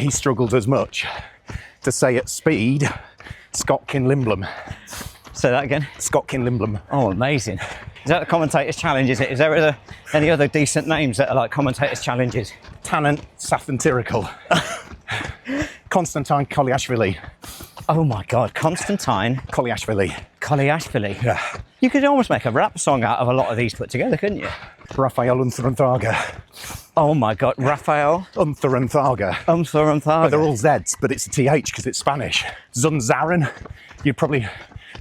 He struggled as much to say at speed, Scott Kinlimblum. Say that again. Scott Kinlimblum. Oh, amazing. Is that the commentator's challenge, is it? Is there any other decent names that are like commentator's challenges? Tannant Sathantirical. Konstantin Koliashvili. Oh my God, Konstantin Koliashvili. Koliashvili. Yeah. You could almost make a rap song out of a lot of these put together, couldn't you? Rafael Untharanthaga. Oh my God, Rafael Untharanthaga. Untharanthaga. But they're all Z's, but it's a TH because it's Spanish. Zunzaran, you probably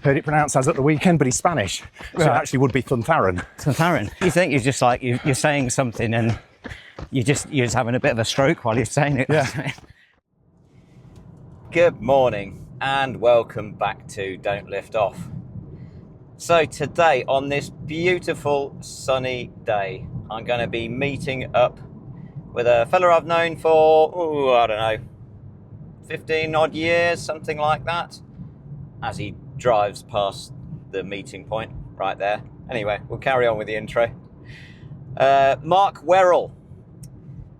heard it pronounced as at the weekend, but he's Spanish. So it actually would be Thuntharan. Thuntharan. You think you're just like, you're saying something and you're just having a bit of a stroke while you're saying it. Yeah. Good morning and welcome back to Don't Lift Off. So today, on this beautiful sunny day, I'm going to be meeting up with a fella I've known for, I don't know, 15 odd years, something like that, as he drives past the meeting point right there. Anyway, we'll carry on with the intro. Mark Werrell,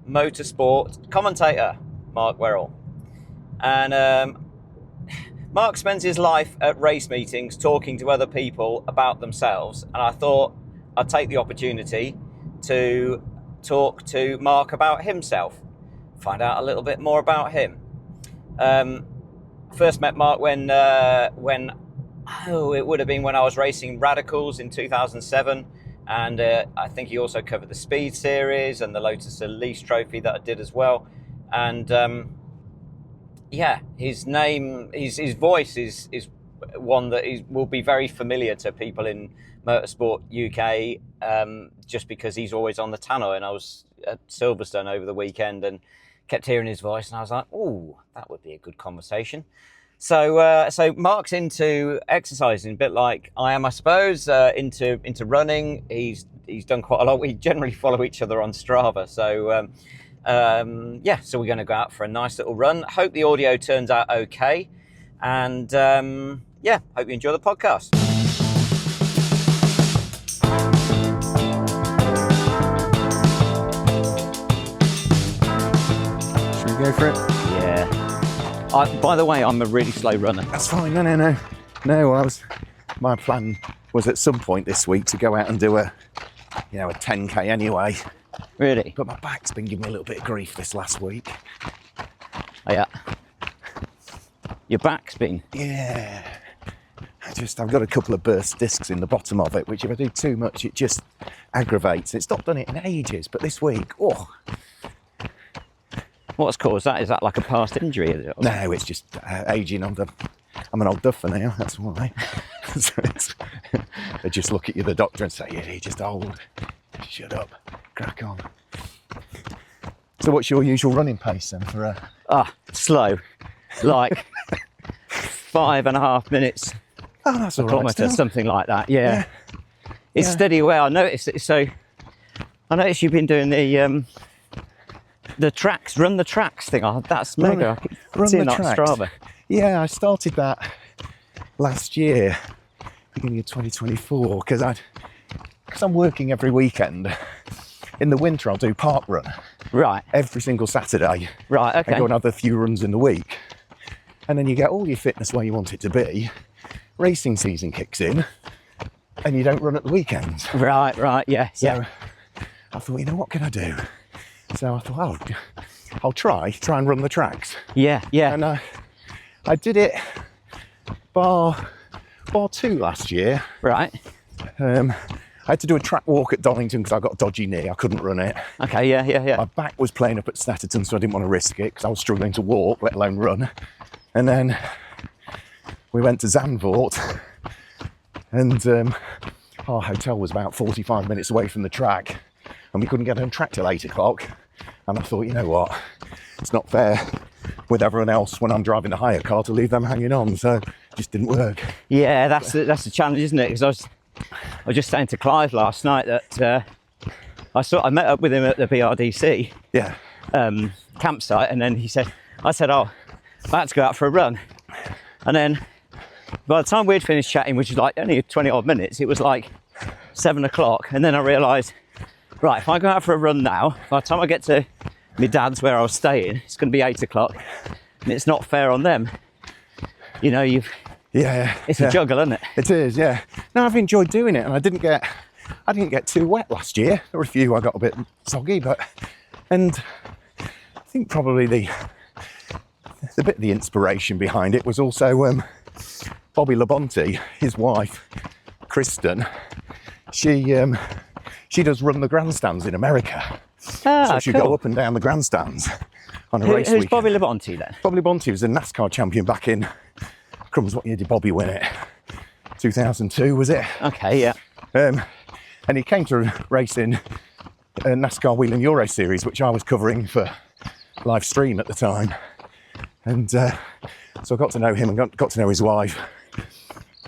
motorsport commentator, Mark Werrell. And Mark spends his life at race meetings talking to other people about themselves, and I thought I'd take the opportunity to talk to Mark about himself, find out a little bit more about him. First met Mark when it would have been when I was racing Radicals in 2007, and I think he also covered the Speed Series and the Lotus Elise Trophy that I did as well. And yeah, his name, his voice is one that will be very familiar to people in Motorsport UK, just because he's always on the tannoy, and I was at Silverstone over the weekend and kept hearing his voice, and I was like, oh, that would be a good conversation. So Mark's into exercising, a bit like I am, I suppose, into running. He's done quite a lot. We generally follow each other on Strava, so yeah, so we're going to go out for a nice little run. Hope the audio turns out okay, and yeah, hope you enjoy the podcast. Should we go for it? Yeah. By the way, I'm a really slow runner. That's fine. No. My plan was at some point this week to go out and do a 10k anyway. Really? But my back's been giving me a little bit of grief this last week. Oh yeah. Your back's been? Yeah. I've got a couple of burst discs in the bottom of it, which if I do too much, it just aggravates. It's not done it in ages, but this week, oh. What's caused that? Is that like a past injury? Is it? No, it's just aging. I'm an old duffer now, that's why. They just look at you, the doctor, and say, yeah, you're just old. Shut up, crack on. So what's your usual running pace then for slow. Like 5.5 minutes that's a kilometre, something like that. Yeah. It's steady away. I noticed it. So I noticed you've been doing the tracks, run the tracks thing. Oh, that's mega. Run seeing the that tracks. Strava. Yeah, I started that last year, beginning of 2024, because I'm working every weekend. In the winter, I'll do park run. Right. Every single Saturday. Right, okay. I go and have a few runs in the week. And then you get all your fitness where you want it to be. Racing season kicks in, and you don't run at the weekends. Right, yeah. So I thought, what can I do? So I thought, I'll try and run the tracks. Yeah. And I did it bar 2 last year. Right. I had to do a track walk at Donington because I got a dodgy knee. I couldn't run it. Okay, yeah. My back was playing up at Snetterton, so I didn't want to risk it because I was struggling to walk, let alone run. And then we went to Zandvoort, and our hotel was about 45 minutes away from the track, and we couldn't get on track till 8 o'clock. And I thought, you know what? It's not fair with everyone else when I'm driving the hire car to leave them hanging on, so it just didn't work. Yeah, that's the challenge, isn't it? Because I was just saying to Clive last night that I met up with him at the BRDC campsite, and then I said, oh, I had to go out for a run. And then by the time we'd finished chatting, which was like only 20 odd minutes, it was like 7 o'clock. And then I realised, right, if I go out for a run now, by the time I get to my dad's where I was staying. It's going to be 8 o'clock, and it's not fair on them. You know, it's a juggle, isn't it? It is, yeah. No, I've enjoyed doing it, and I didn't get too wet last year. There were a few I got a bit soggy, and I think probably the bit of the inspiration behind it was also Bobby Labonte, his wife, Kristen. She does run the grandstands in America. So she'd go up and down the grandstands on a race weekend. Who's Bobby Labonte then? Bobby Labonte was a NASCAR champion back in, crumbs, what year did Bobby win it? 2002, was it? Okay, yeah. And he came to race in a NASCAR Wheel and Euro series, which I was covering for live stream at the time. And so I got to know him and got to know his wife.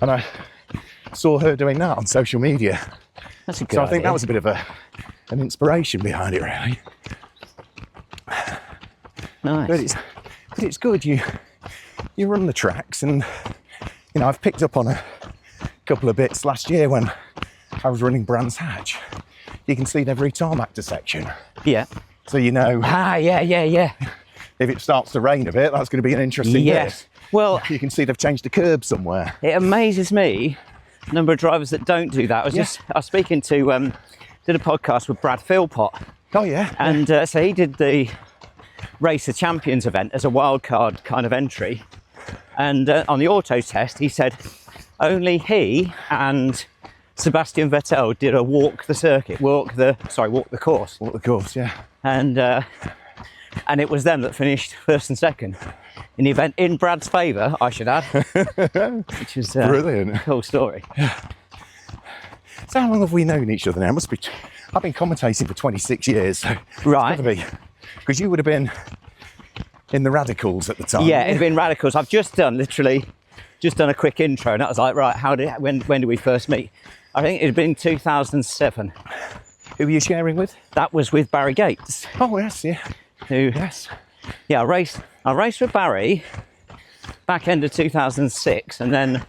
And I saw her doing that on social media. That's a good So I think idea. that was a bit of an inspiration behind it, really. Nice. But it's good. You run the tracks, and you know, I've picked up on a couple of bits last year when I was running Brands Hatch. You can see every tarmac section. Yeah. So you know. Yeah. If it starts to rain a bit, that's going to be an interesting Yes. bit. Well, You can see they've changed the curb somewhere. it amazes me the number of drivers that don't do that. I was speaking to did a podcast with Brad Philpott, Oh yeah. and so he did the Race of Champions event as a wild card kind of entry, and on the auto test he said only he and Sebastian Vettel did a walk the course, What the course, yeah. and it was them that finished first and second in the event in Brad's favour, I should add, which is Brilliant. a cool story. So how long have we known each other now? I've been commentating for 26 years. So Right. Because you would have been in the Radicals at the time. Yeah, it'd been Radicals. I've just done a quick intro, and that was like, right, when did we first meet? I think it had been 2007. Who were you sharing with? That was with Barry Gates. Oh yes, yeah. Yes. Yeah, I raced with Barry back end of 2006, and then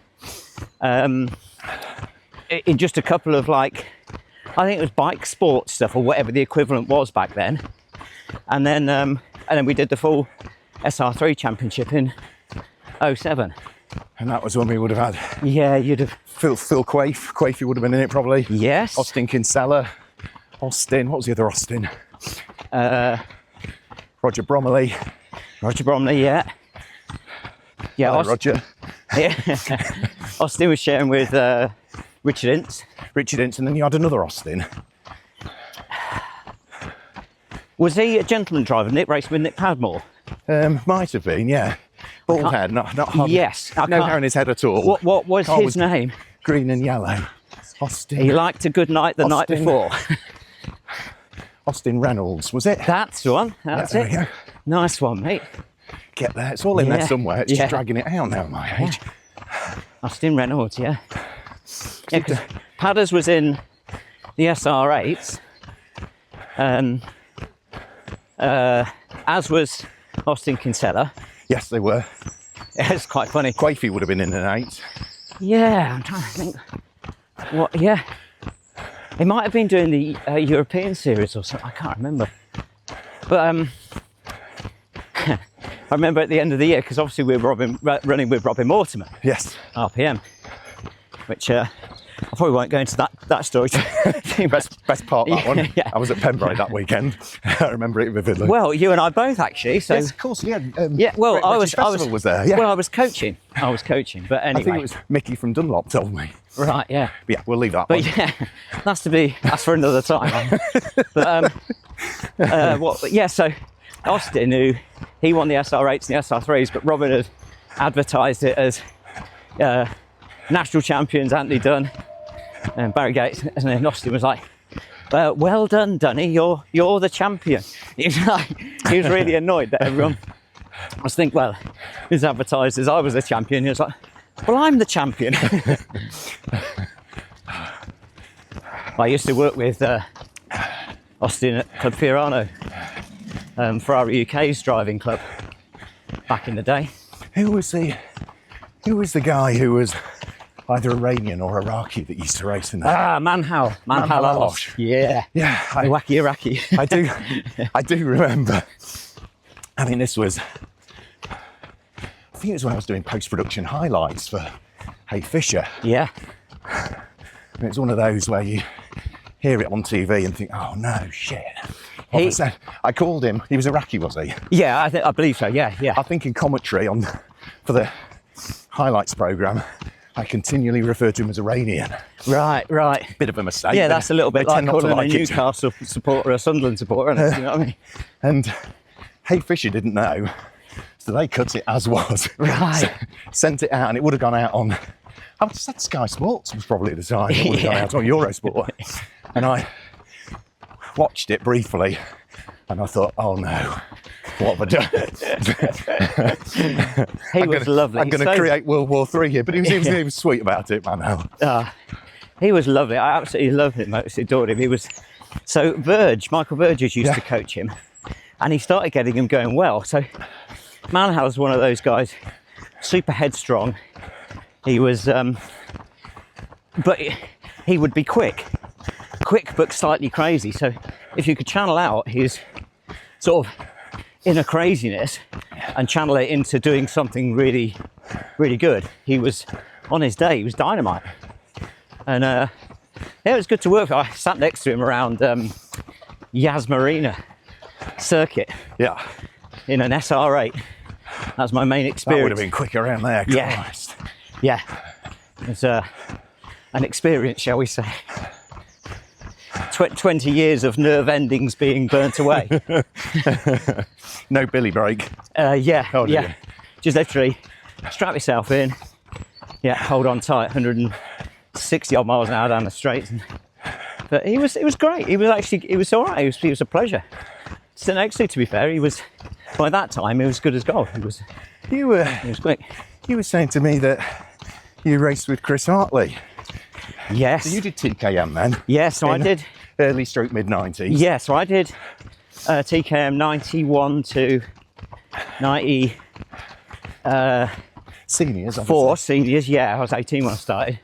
in just a couple of I think it was bike sports stuff or whatever the equivalent was back then, and then we did the full SR3 championship in 07. And that was when we would have had Yeah, you'd have. Phil Quaife. Quaifey would have been in it probably. Yes. Austin Kinsella. Austin. What was the other Austin? Roger Bromley. Roger Bromley, yeah. Yeah, Hello, Roger. Yeah. Austin was sharing with Richard Ince. Richard Ince, and then you had another Austin. Was he a gentleman driver? Nick raced with Nick Padmore. Might have been, yeah. Bald head, not hard. Yes, I No can't- hair in his head at all. What was Car his name? Green and yellow. Austin. He liked a good night the night Austin. before. Austin Reynolds, was it? That's the one. That's there it. we go. Nice one, mate. Get there. It's all in there Yeah. somewhere. It's Yeah. just dragging it out now at my age. Austin Reynolds, yeah. Yeah, because Padders was in the SR8s, as was Austin Kinsella. Yes, they were. It's quite funny. Quaifey would have been in an 8. Yeah, I'm trying to think. What? Yeah, he might have been doing the European series or something. I can't remember. But I remember at the end of the year, because obviously we were running with Robin Mortimer, Yes. RPM, which I probably won't go into that story. Best part, that one. Yeah. I was at Pembrey that weekend. I remember it vividly. Well, you and I both actually. So yes, of course, yeah. yeah. Well, British Festival was there. Yeah. Well, I was coaching. But anyway, I think it was Mickey from Dunlop told me. right. Yeah. But yeah, we'll leave that one. But yeah, that's for another time. But yeah, so Austin, who he won the SR8s and the SR3s, but Robin had advertised it as national champions, Anthony Dunn and Barry Gates, and then Austin was like, well done, Dunny, you're the champion. He was really annoyed that everyone was thinking, well, he's advertised as I was the champion. He was like, well, I'm the champion. I used to work with Austin at Club Fiorano, Ferrari UK's driving club back in the day. Who was the guy who was either Iranian or Iraqi that used to race in there. Ah, Manhal Alosh. Yeah. Yeah, The wacky Iraqi. I do remember. I mean, this was, I think it was when I was doing post-production highlights for Hey Fisher. Yeah. And it's one of those where you hear it on TV and think, oh no, shit. I called him, he was Iraqi, was he? Yeah, I believe so, yeah. I think in commentary for the highlights programme, I continually refer to him as Iranian. Right. Bit of a mistake. Yeah, that's a little bit like calling a it. Newcastle supporter or a Sunderland supporter, isn't it? You know what I mean? And Hey Fisher didn't know, so they cut it as was. Right. Sent it out, and it would have gone out on, I would have said Sky Sports was probably the time. It would have gone out on Eurosport. And I watched it briefly, and I thought, oh no, what have I done? He was lovely. I'm going to create World War III here, but he was sweet about it, man. He was lovely. I absolutely loved him. I absolutely adored him. He was so Michael Verges used to coach him, and he started getting him going well. So Manhal was one of those guys, super headstrong. He was, but he would be quick but slightly crazy. So if you could channel out his sort of inner craziness and channel it into doing something really, really good, he was, on his day, he was dynamite. And yeah, it was good to work with. I sat next to him around Yas Marina circuit. Yeah. In an SR8. That was my main experience. That would have been quick around there. Yeah. Christ. Yeah. It was an experience, shall we say. 20 years of nerve endings being burnt away. No billy brake. Yeah. Oh, yeah. you? Just literally strap yourself in. Yeah, hold on tight. 160 odd miles an hour down the straight. But it was great. It was all right. It was a pleasure. Sitting next to, to be fair, he was, by that time, he was good as gold. He was quick. You were saying to me that you raced with Chris Hartley. Yes. So you did TKM then? Yes, so I did. Early stroke mid-90s. Yes, so I did TKM 91 to 90. Seniors, obviously. 4 seniors, yeah. I was 18 when I started.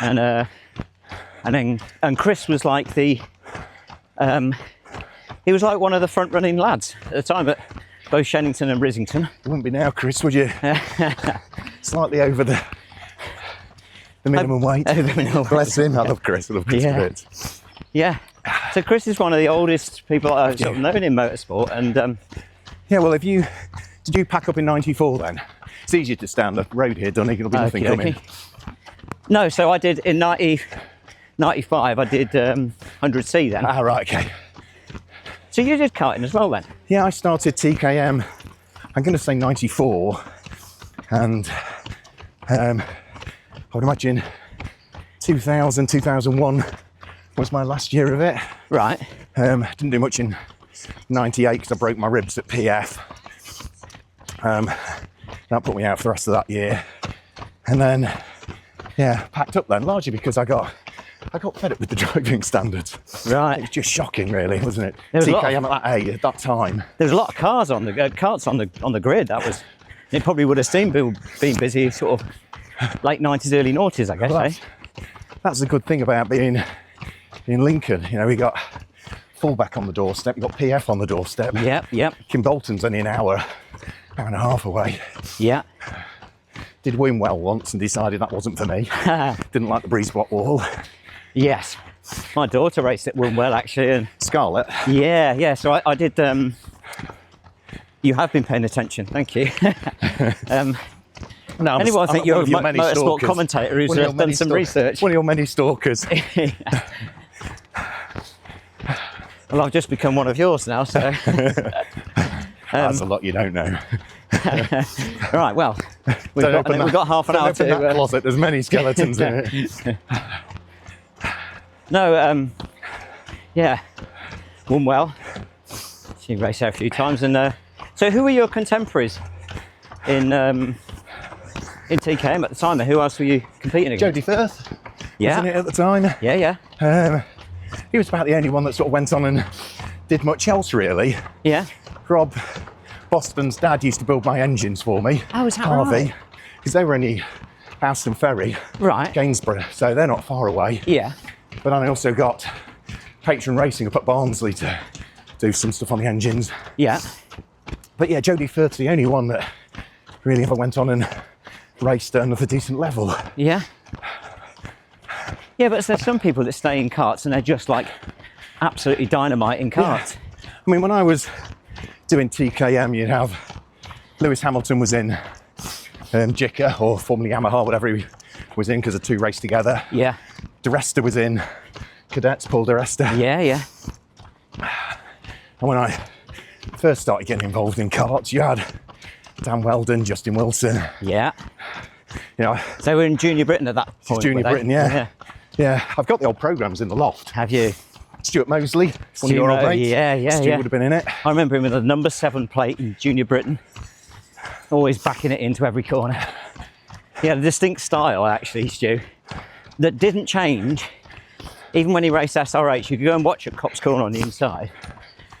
And Chris was like he was like one of the front running lads at the time at both Shennington and Rissington. Wouldn't be now, Chris, would you? Slightly over the minimum weight. Bless him. I love Chris. I love Chris a bit. Yeah. So Chris is one of the oldest people I've sort of known in motorsport. And yeah, well, did you pack up in 94 then? It's easier to stand the road here, Donny. There'll be nothing coming. No, so I did in 95, I did 100C then. Ah, right, okay. So you did karting as well then? Yeah, I started TKM, I'm going to say 94, and I would imagine 2000, 2001 was my last year of it. Right. Didn't do much in 98 because I broke my ribs at PF. That put me out for the rest of that year. And then, yeah, packed up then, largely because I got fed up with the driving standards. Right. It was just shocking, really, wasn't it? There was TKM at that age, at that time. There was a lot of cars on the karts on the grid. It probably would have been busy sort of late 90s, early noughties, I guess. Well, that's the good thing about being in Lincoln. You know, we got fullback on the doorstep, we got PF on the doorstep. Yep. Kim Bolton's only an hour and a half away. Yeah. Did Werrell once and decided that wasn't for me. Didn't like the breeze block wall. Yes. My daughter raced at Werrell actually. And Scarlett. Yeah. So I did. You have been paying attention. Thank you. No, anyone think you're a motorsport stalkers. Commentator who's done some research? One of your many stalkers. Well, I've just become one of yours now, so. That's a lot you don't know. Right, well, we've got half an hour to... that closet, there's many skeletons in it. No, yeah, won well. She raced out a few times. And so who were your contemporaries in TKM at the time? Who else were you competing against? Jody Firth, yeah. wasn't it, at the time? Yeah. He was about the only one that sort of went on and did much else, really. Yeah. Rob Boston's dad used to build my engines for me. Oh, is that Harvey, right? because they were only Aston Ferry, Right. Gainsborough, so they're not far away. Yeah. But then I also got Patron Racing up at Barnsley to do some stuff on the engines. Yeah. But yeah, Jodie Firth's the only one that really ever went on and raced at another decent level. Yeah. Yeah, but there's some people that stay in karts and they're just like absolutely dynamite in karts. Yeah. I mean, when I was doing TKM, you'd have Lewis Hamilton was in JICA or formerly Yamaha, whatever he was in, because the two raced together. Yeah. De Resta was in Cadets, Paul De Resta. Yeah, yeah. And when I first started getting involved in karts, you had Dan Weldon, Justin Wilson. Yeah. You know, So we're in Junior Britain at that point. Junior were they? Britain, yeah. Yeah, I've got the old programmes in the loft. Have you? Stuart Mosley, one of your old mates. Yeah. Stuart would have been in it. I remember him with a number 7 plate in Junior Britain, always backing it into every corner. He had a distinct style, actually, Stu, that didn't change. Even when he raced SRH, you could go and watch at Copse Corner on the inside,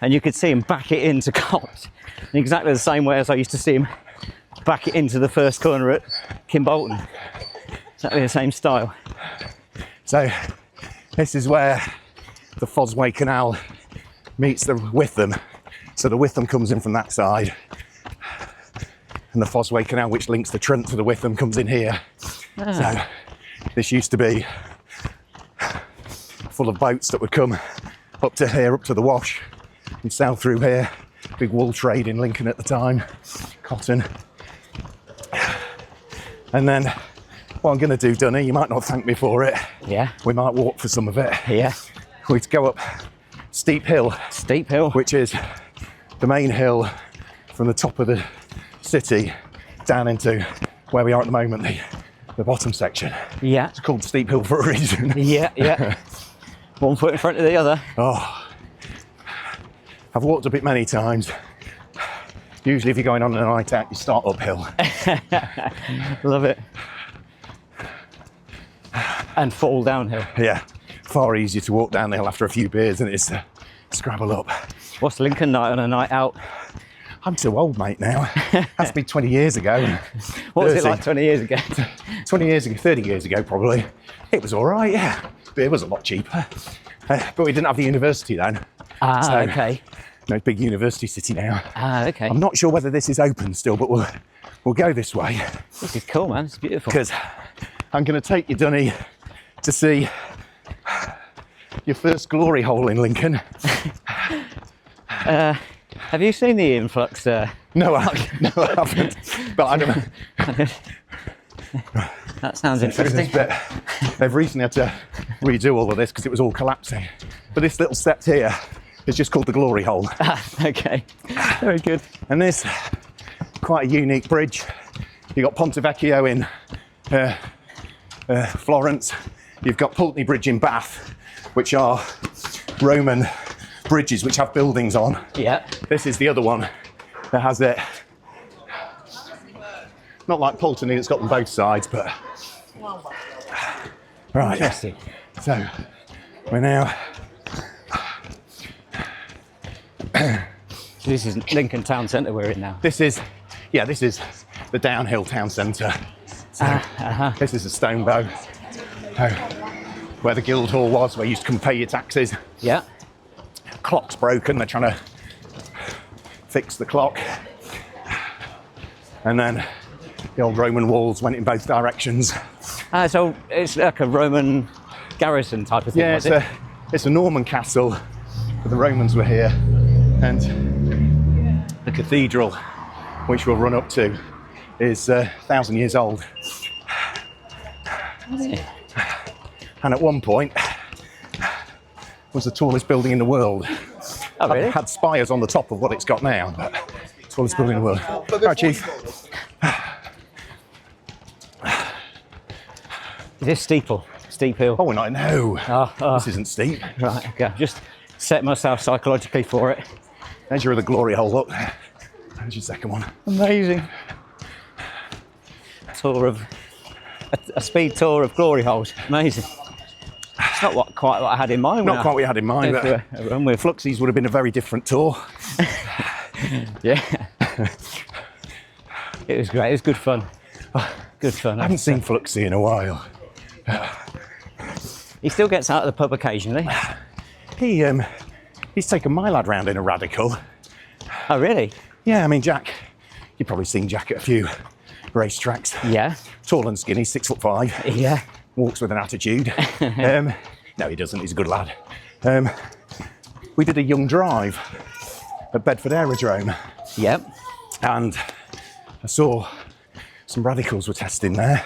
and you could see him back it into Copse in exactly the same way as I used to see him back it into the first corner at Kimbolton. Exactly the same style. So this is where the Fosway Canal meets the Witham. So the Witham comes in from that side, and the Fosway Canal, which links the Trent to the Witham, comes in here. So this used to be full of boats that would come up to here, up to the Wash, and sail through here. Big wool trade in Lincoln at the time, cotton. And then what I'm going to do, Dunny, you might not thank me for it. Yeah. We might walk for some of it. Yeah. We'd go up Steep Hill. Steep Hill. Which is the main hill from the top of the city down into where we are at the moment, the bottom section. Yeah. It's called Steep Hill for a reason. Yeah. One foot in front of the other. Oh, I've walked up it many times. Usually if you're going on a night out, you start uphill. Love it. And fall downhill. Yeah, far easier to walk down the hill after a few beers than it is to scrabble up. What's Lincoln like on a night out? I'm too old, mate, now. Has to be 20 years ago. What was it like 20 years ago? 20 years ago, 30 years ago, probably. It was all right, yeah. Beer was a lot cheaper. But we didn't have the university then. Okay. No, big university city now. Okay. I'm not sure whether this is open still, but we'll go this way. This is cool, man. It's beautiful. Because I'm going to take you, Dunny, to see your first glory hole in Lincoln. Have you seen the influx? No, I haven't. But I don't. That sounds interesting. They've recently had to redo all of this because it was all collapsing. But this little step here is just called the glory hole. Okay, very good. And this, quite a unique bridge. You've got Ponte Vecchio in Florence. You've got Pulteney Bridge in Bath, which are Roman bridges which have buildings on. Yeah. This is the other one that has it. Not like Pulteney, it's got them both sides, but... Right. Interesting. So, we're now... This is Lincoln Town Centre we're in now. This is the downhill town centre. So, this is a stone bow. Where the Guildhall was, where you used to come pay your taxes. Yeah. Clock's broken, they're trying to fix the clock. And then the old Roman walls went in both directions. So it's like a Roman garrison type of thing, Yeah, it's a Norman castle, but the Romans were here. And the cathedral, which we'll run up to, is 1,000 years old. And at one point, was the tallest building in the world. Oh, really? It had spires on the top of what it's got now, but tallest building in the world. Right, Chief. Is this steeple? Steep hill? Oh, no. Oh. This isn't steep. Right, okay. Just set myself psychologically for it. There's your other glory hole, look. There's your second one. Amazing. A speed tour of glory holes. Amazing. It's not quite what I had in mind. Not quite what you had in mind, but a run with Fluxies would have been a very different tour. Yeah. It was great. It was good fun. Good fun. I haven't seen Fluxy in a while. He still gets out of the pub occasionally. He's taken my lad round in a Radical. Oh, really? Yeah, I mean, Jack, you've probably seen Jack at a few racetracks. Yeah. Tall and skinny, 6'5". Yeah. Walks with an attitude. No, he doesn't. He's a good lad. We did a young drive at Bedford Aerodrome. Yep. And I saw some Radicals were testing there.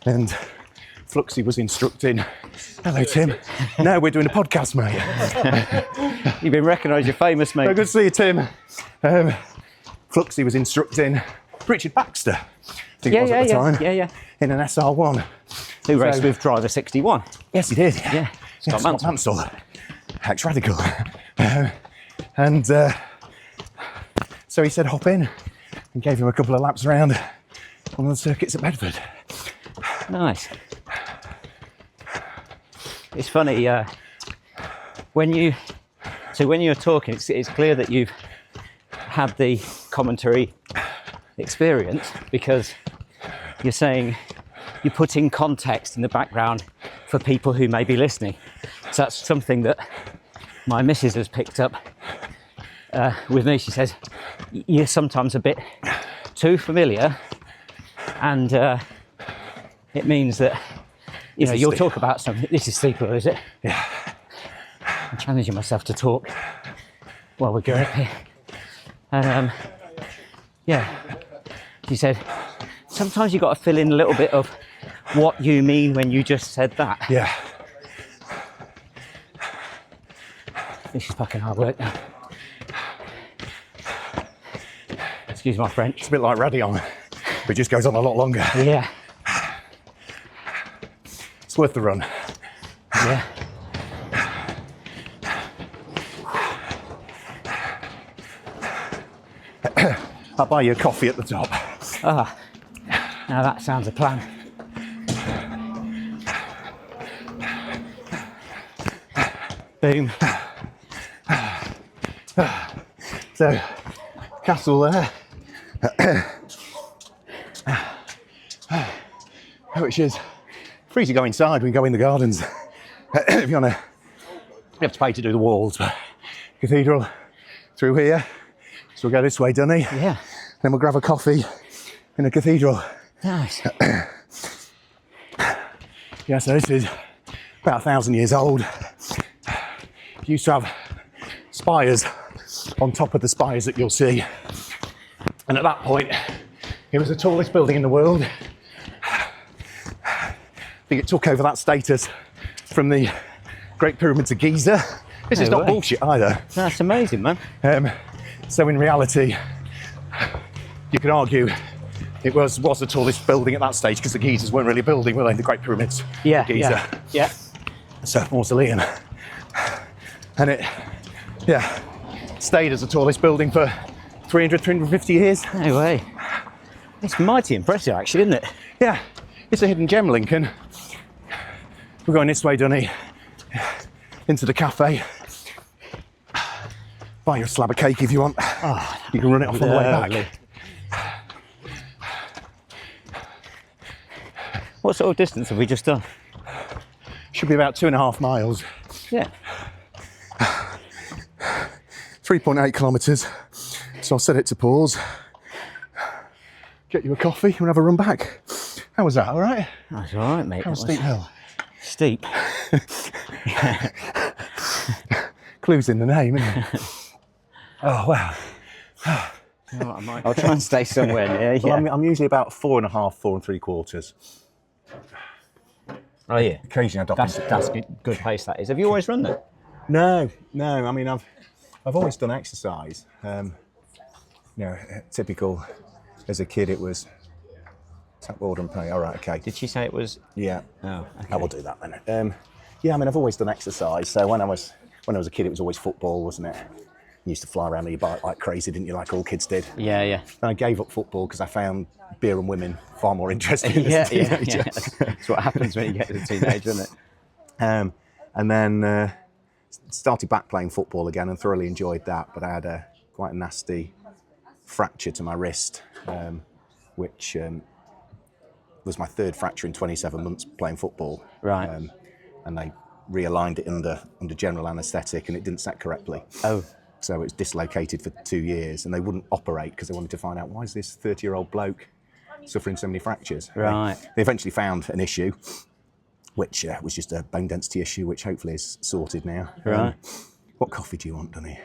And Fluxy was instructing, hello, Tim. No, we're doing a podcast, mate. You've been recognised, you're famous, mate. Oh, good to see you, Tim. Fluxy was instructing Richard Baxter, I think it was at the time, in an SR1. Who raced with driver 61. Yes, he did. Yeah. Scott Mansell, ex-Radical. And so he said hop in and gave him a couple of laps around on the circuits at Bedford. Nice. It's funny, when you're talking, it's clear that you've had the commentary experience, because you're saying you're putting context in the background for people who may be listening. So that's something that my missus has picked up with me. She says, you're sometimes a bit too familiar, and it means that, you know, you'll talk about something. This is steeper, is it? Yeah. I'm challenging myself to talk while we're going up here. And yeah, she said, sometimes you've got to fill in a little bit of what you mean when you just said that. Yeah. This is fucking hard work now. Excuse my French. It's a bit like Radion, but it just goes on a lot longer. Yeah. It's worth the run. Yeah. I'll buy you a coffee at the top. Ah, now that sounds a plan. Boom. So, castle there. Which is free to go inside. We can go in the gardens. If you want to, you have to pay to do the walls. But cathedral through here. So we'll go this way, Dunny. Yeah. Then we'll grab a coffee in the cathedral. Nice. Yeah, so this is about 1,000 years old. Used to have spires on top of the spires that you'll see. And at that point, it was the tallest building in the world. I think it took over that status from the Great Pyramids of Giza. This is No not way. bullshit either. That's amazing, man. So in reality, you could argue it was the tallest building at that stage, because the Gizas weren't really building, were they? The Great Pyramids Yeah, of Giza. yeah. So mausoleum. And it, stayed as the tallest building for 300, 350 years. No way. It's mighty impressive, actually, isn't it? Yeah, it's a hidden gem, Lincoln. We're going this way, Dunny, into the cafe. Buy you a slab of cake if you want. Oh, You can run it off on the way lovely. back. What sort of distance have we just done? Should be about 2.5 miles. Yeah. 3.8 kilometres. So I'll set it to pause. Get you a coffee and have a run back. How was that, all right? That's all right, mate. How was That was steep hill? Steep. Clues in the name, isn't it? Oh, wow. You know what, I'll try and stay somewhere near. Yeah. Well, I'm usually about 4.5, 4 3/4. Oh yeah. Occasionally I drop That's good pace, that is. Have you always run that? No. I mean, I've always done exercise. You know, typical. As a kid, it was tap order and pay. All right, okay. Did she say it was? Yeah. Oh, okay. I will do that then. Yeah, I mean, I've always done exercise. So when I was a kid, it was always football, wasn't it? You used to fly around on your bike like crazy, didn't you? Like all kids did. Yeah, yeah. And I gave up football because I found beer and women far more interesting as a Yeah. teenager. That's what happens when you get to a teenager, isn't it? And then started back playing football again and thoroughly enjoyed that. But I had quite a nasty fracture to my wrist, which was my third fracture in 27 months playing football. Right. And they realigned it under general anaesthetic, and it didn't set correctly. Oh. So it was dislocated for 2 years, and they wouldn't operate because they wanted to find out, why is this 30-year-old bloke suffering so many fractures? Right. They eventually found an issue, which was just a bone density issue, which hopefully is sorted now. Right. What coffee do you want, Dunny?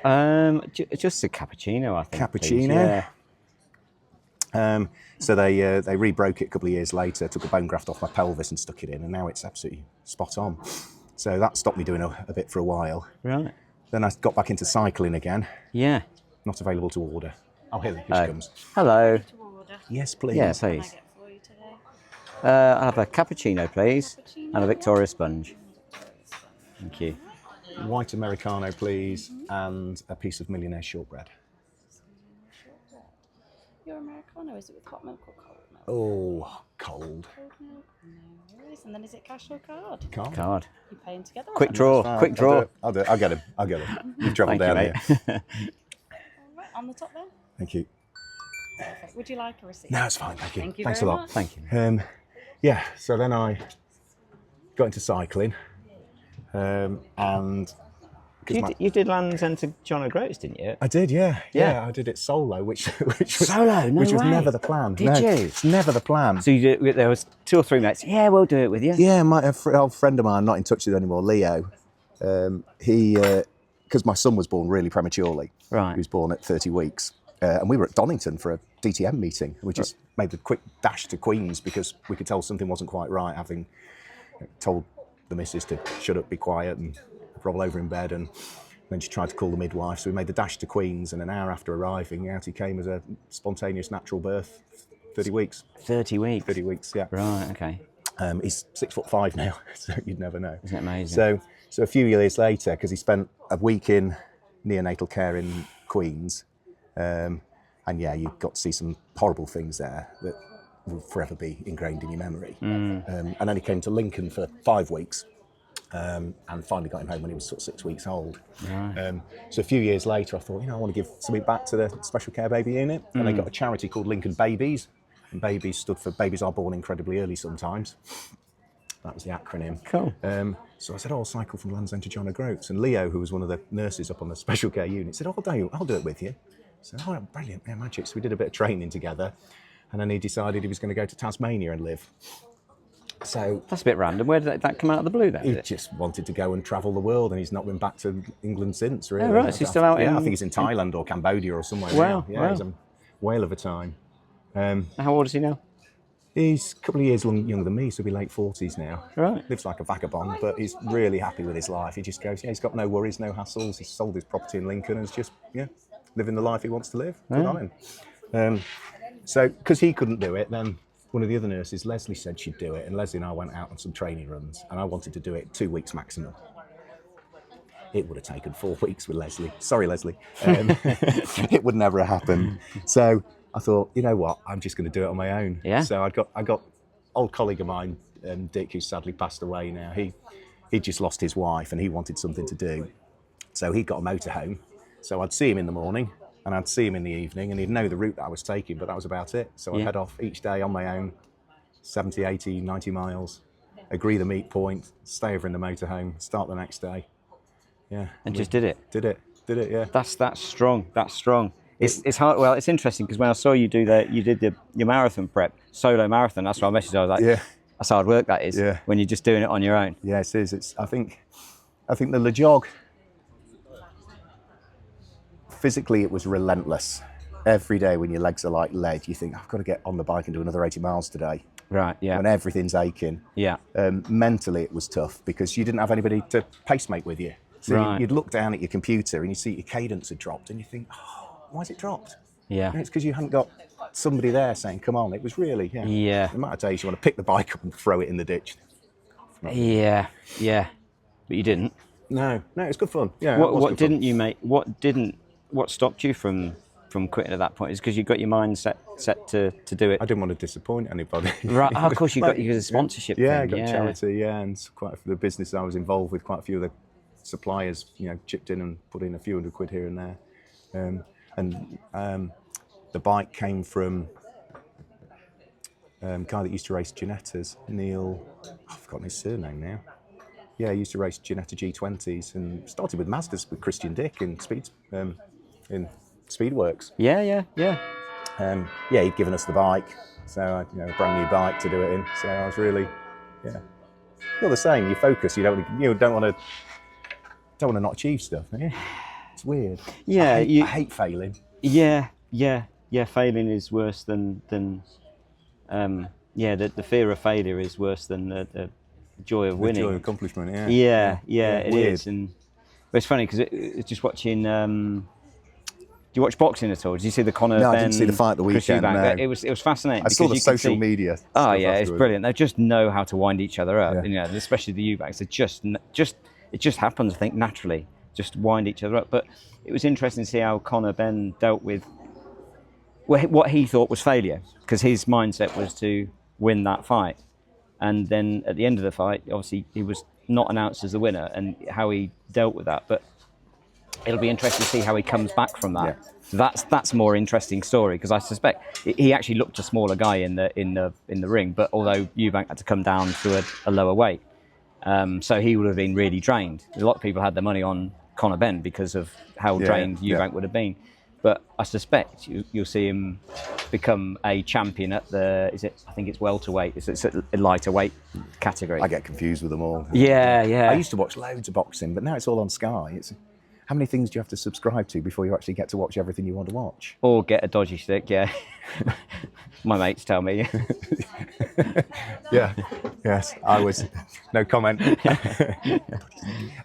Just a cappuccino, I think. Cappuccino? Please. Yeah. So they rebroke it a couple of years later, took a bone graft off my pelvis and stuck it in, and now it's absolutely spot on. So that stopped me doing a bit for a while. Right. Then I got back into cycling again. Yeah. Not available to order. Oh, here she comes. Hello. To order. Yes, please. Yeah, What can I please. get for you today? I'll have a cappuccino, please, Cappuccino, and a Victoria sponge. Thank you. White Americano, please, and a piece of Millionaire shortbread. Your Americano, is it with hot milk or cold milk? Oh, cold. Cold milk, no worries. And then is it cash or card? Card. You paying together? Quick draw. Quick draw. I'll do it. I'll get him. You've travelled Thank down you, here. mate. All right, on the top then. Thank you. Perfect. Would you like a receipt? No, it's fine. Thank you. Thank you Thanks very a lot. much. Thank you. Yeah, so then I got into cycling, and You did Land's End to John O'Groats, didn't you? I did, yeah. Yeah. I did it solo, which was Solo? No which was way. never the plan. Did No, you? It's never the plan. So you did, there was 2 or 3 mates. Yeah, we'll do it with you. Yeah, an old friend of mine, not in touch with anymore, Leo. He, because my son was born really prematurely. Right. He was born at 30 weeks, and we were at Donington for a DTM meeting. We just made a quick dash to Queen's because we could tell something wasn't quite right, having told the missus to shut up, be quiet, and roll over in bed, and then she tried to call the midwife. So we made the dash to Queen's, and an hour after arriving, out he came as a spontaneous natural birth, 30 weeks. 30 weeks. 30 weeks, yeah. Right, okay. He's 6'5" now, so you'd never know. Isn't it amazing? So a few years later, because he spent a week in neonatal care in Queen's, and yeah, you got to see some horrible things there that will forever be ingrained in your memory. And then he came to Lincoln for 5 weeks, and finally got him home when he was sort of 6 weeks old. Right. So a few years later, I thought, I want to give something back to the special care baby unit, and they got a charity called Lincoln Babies. And Babies stood for Babies Are Born Incredibly Early Sometimes. That was the acronym. Cool. So I said, I'll cycle from Land's End to John O'Groats. And Leo, who was one of the nurses up on the special care unit, said, I'll do it with you. So, brilliant, yeah, magic. So we did a bit of training together. And then he decided he was going to go to Tasmania and live. So That's a bit random. Where did that come out of the blue then? he did it? just wanted to go and travel the world, and he's not been back to England since, really. Oh, right, so he's still out Yeah, in- I think he's in Thailand or Cambodia or somewhere Wow, now. Yeah, wow. he's a whale of a time. How old is he now? He's a couple of years younger than me, so he'll be late 40s now. Right. Lives like a vagabond, but he's really happy with his life. He just goes, he's got no worries, no hassles. He's sold his property in Lincoln and is just, living the life he wants to live. Good on him. So, because he couldn't do it, then one of the other nurses, Leslie, said she'd do it. And Leslie and I went out on some training runs, and I wanted to do it 2 weeks maximum. It would have taken 4 weeks with Leslie. Sorry, Leslie. It would never have happened. So I thought, you know what? I'm just going to do it on my own. Yeah. So I got old colleague of mine, Dick, who's sadly passed away now. He just lost his wife, and he wanted something to do. So he got a motorhome. So I'd see him in the morning, and I'd see him in the evening, and he'd know the route that I was taking, but that was about it. So I'd Yeah. head off each day on my own, 70, 80, 90 miles, agree the meet point, stay over in the motorhome, start the next day. Yeah. And just did it. Did it, yeah. That's strong. That's strong. It's hard. Well, it's interesting because when I saw you did your marathon prep, solo marathon, that's why I messaged. I was like, Yeah. that's hard work that is. Yeah. When you're just doing it on your own. Yeah, it is. I think the Le Jog, physically it was relentless. Every day when your legs are like lead, you think, I've got to get on the bike and do another 80 miles today. Right. Yeah. When everything's aching. Yeah. Mentally it was tough because you didn't have anybody to pacemate with you. So Right. you'd look down at your computer and you see your cadence had dropped and you think, why's it dropped? Yeah. And it's because you hadn't got somebody there saying, come on. It was really, Yeah. The amount of days you want to pick the bike up and throw it in the ditch. Yeah. Yeah. But you didn't. No, it's good fun. Yeah. it was What good fun. didn't you make? What stopped you from quitting at that point? Is because you got your mind set to do it. I didn't want to disappoint anybody. Right. Oh, of course, you got a sponsorship. Yeah, I thing. got Yeah. charity, and quite a few of the business I was involved with, quite a few of the suppliers, chipped in and put in a few £100 here and there. The bike came from Guy that used to race Ginettas, Neil, I've forgotten his surname now. Yeah, he used to race Ginetta G20s and started with Mazdas with Christian Dick in Speedworks. Yeah. Yeah, he'd given us the bike, so a brand new bike to do it in. So I was really, You're the same. You focus. You don't want to not achieve stuff. Yeah, it's weird. Yeah, I hate failing. Yeah. Failing is worse than the fear of failure is worse than the joy of winning. The joy of accomplishment. Yeah, it weird. is. And but it's funny because it's just watching. Do you watch boxing at all? Did you see the Conor? No, Ben, I didn't see the fight at the Chris weekend. Eubank? No. It was fascinating. I saw the because you could social see- media. Oh stuff yeah, it's afterwards. brilliant. They just know how to wind each other up. Yeah. Especially the Eubanks. They it just happens, I think, naturally. Just wind each other up. But it was interesting to see how Conor Ben dealt with what he thought was failure, because his mindset was to win that fight. And then at the end of the fight, obviously, he was not announced as the winner, and how he dealt with that. But it'll be interesting to see how he comes back from that. Yeah. That's a more interesting story, because I suspect he actually looked a smaller guy in the ring. But although Eubank had to come down to a lower weight, so he would have been really drained. A lot of people had their money on Conor Ben because of how drained Eubank would have been. But I suspect you'll see him become a champion at I think it's welterweight. It's a lighter weight category. I get confused with them all. Yeah. I used to watch loads of boxing, but now it's all on Sky. How many things do you have to subscribe to before you actually get to watch everything you want to watch? Or get a dodgy stick, yeah. My mates tell me. Yeah, yes, I was. No comment.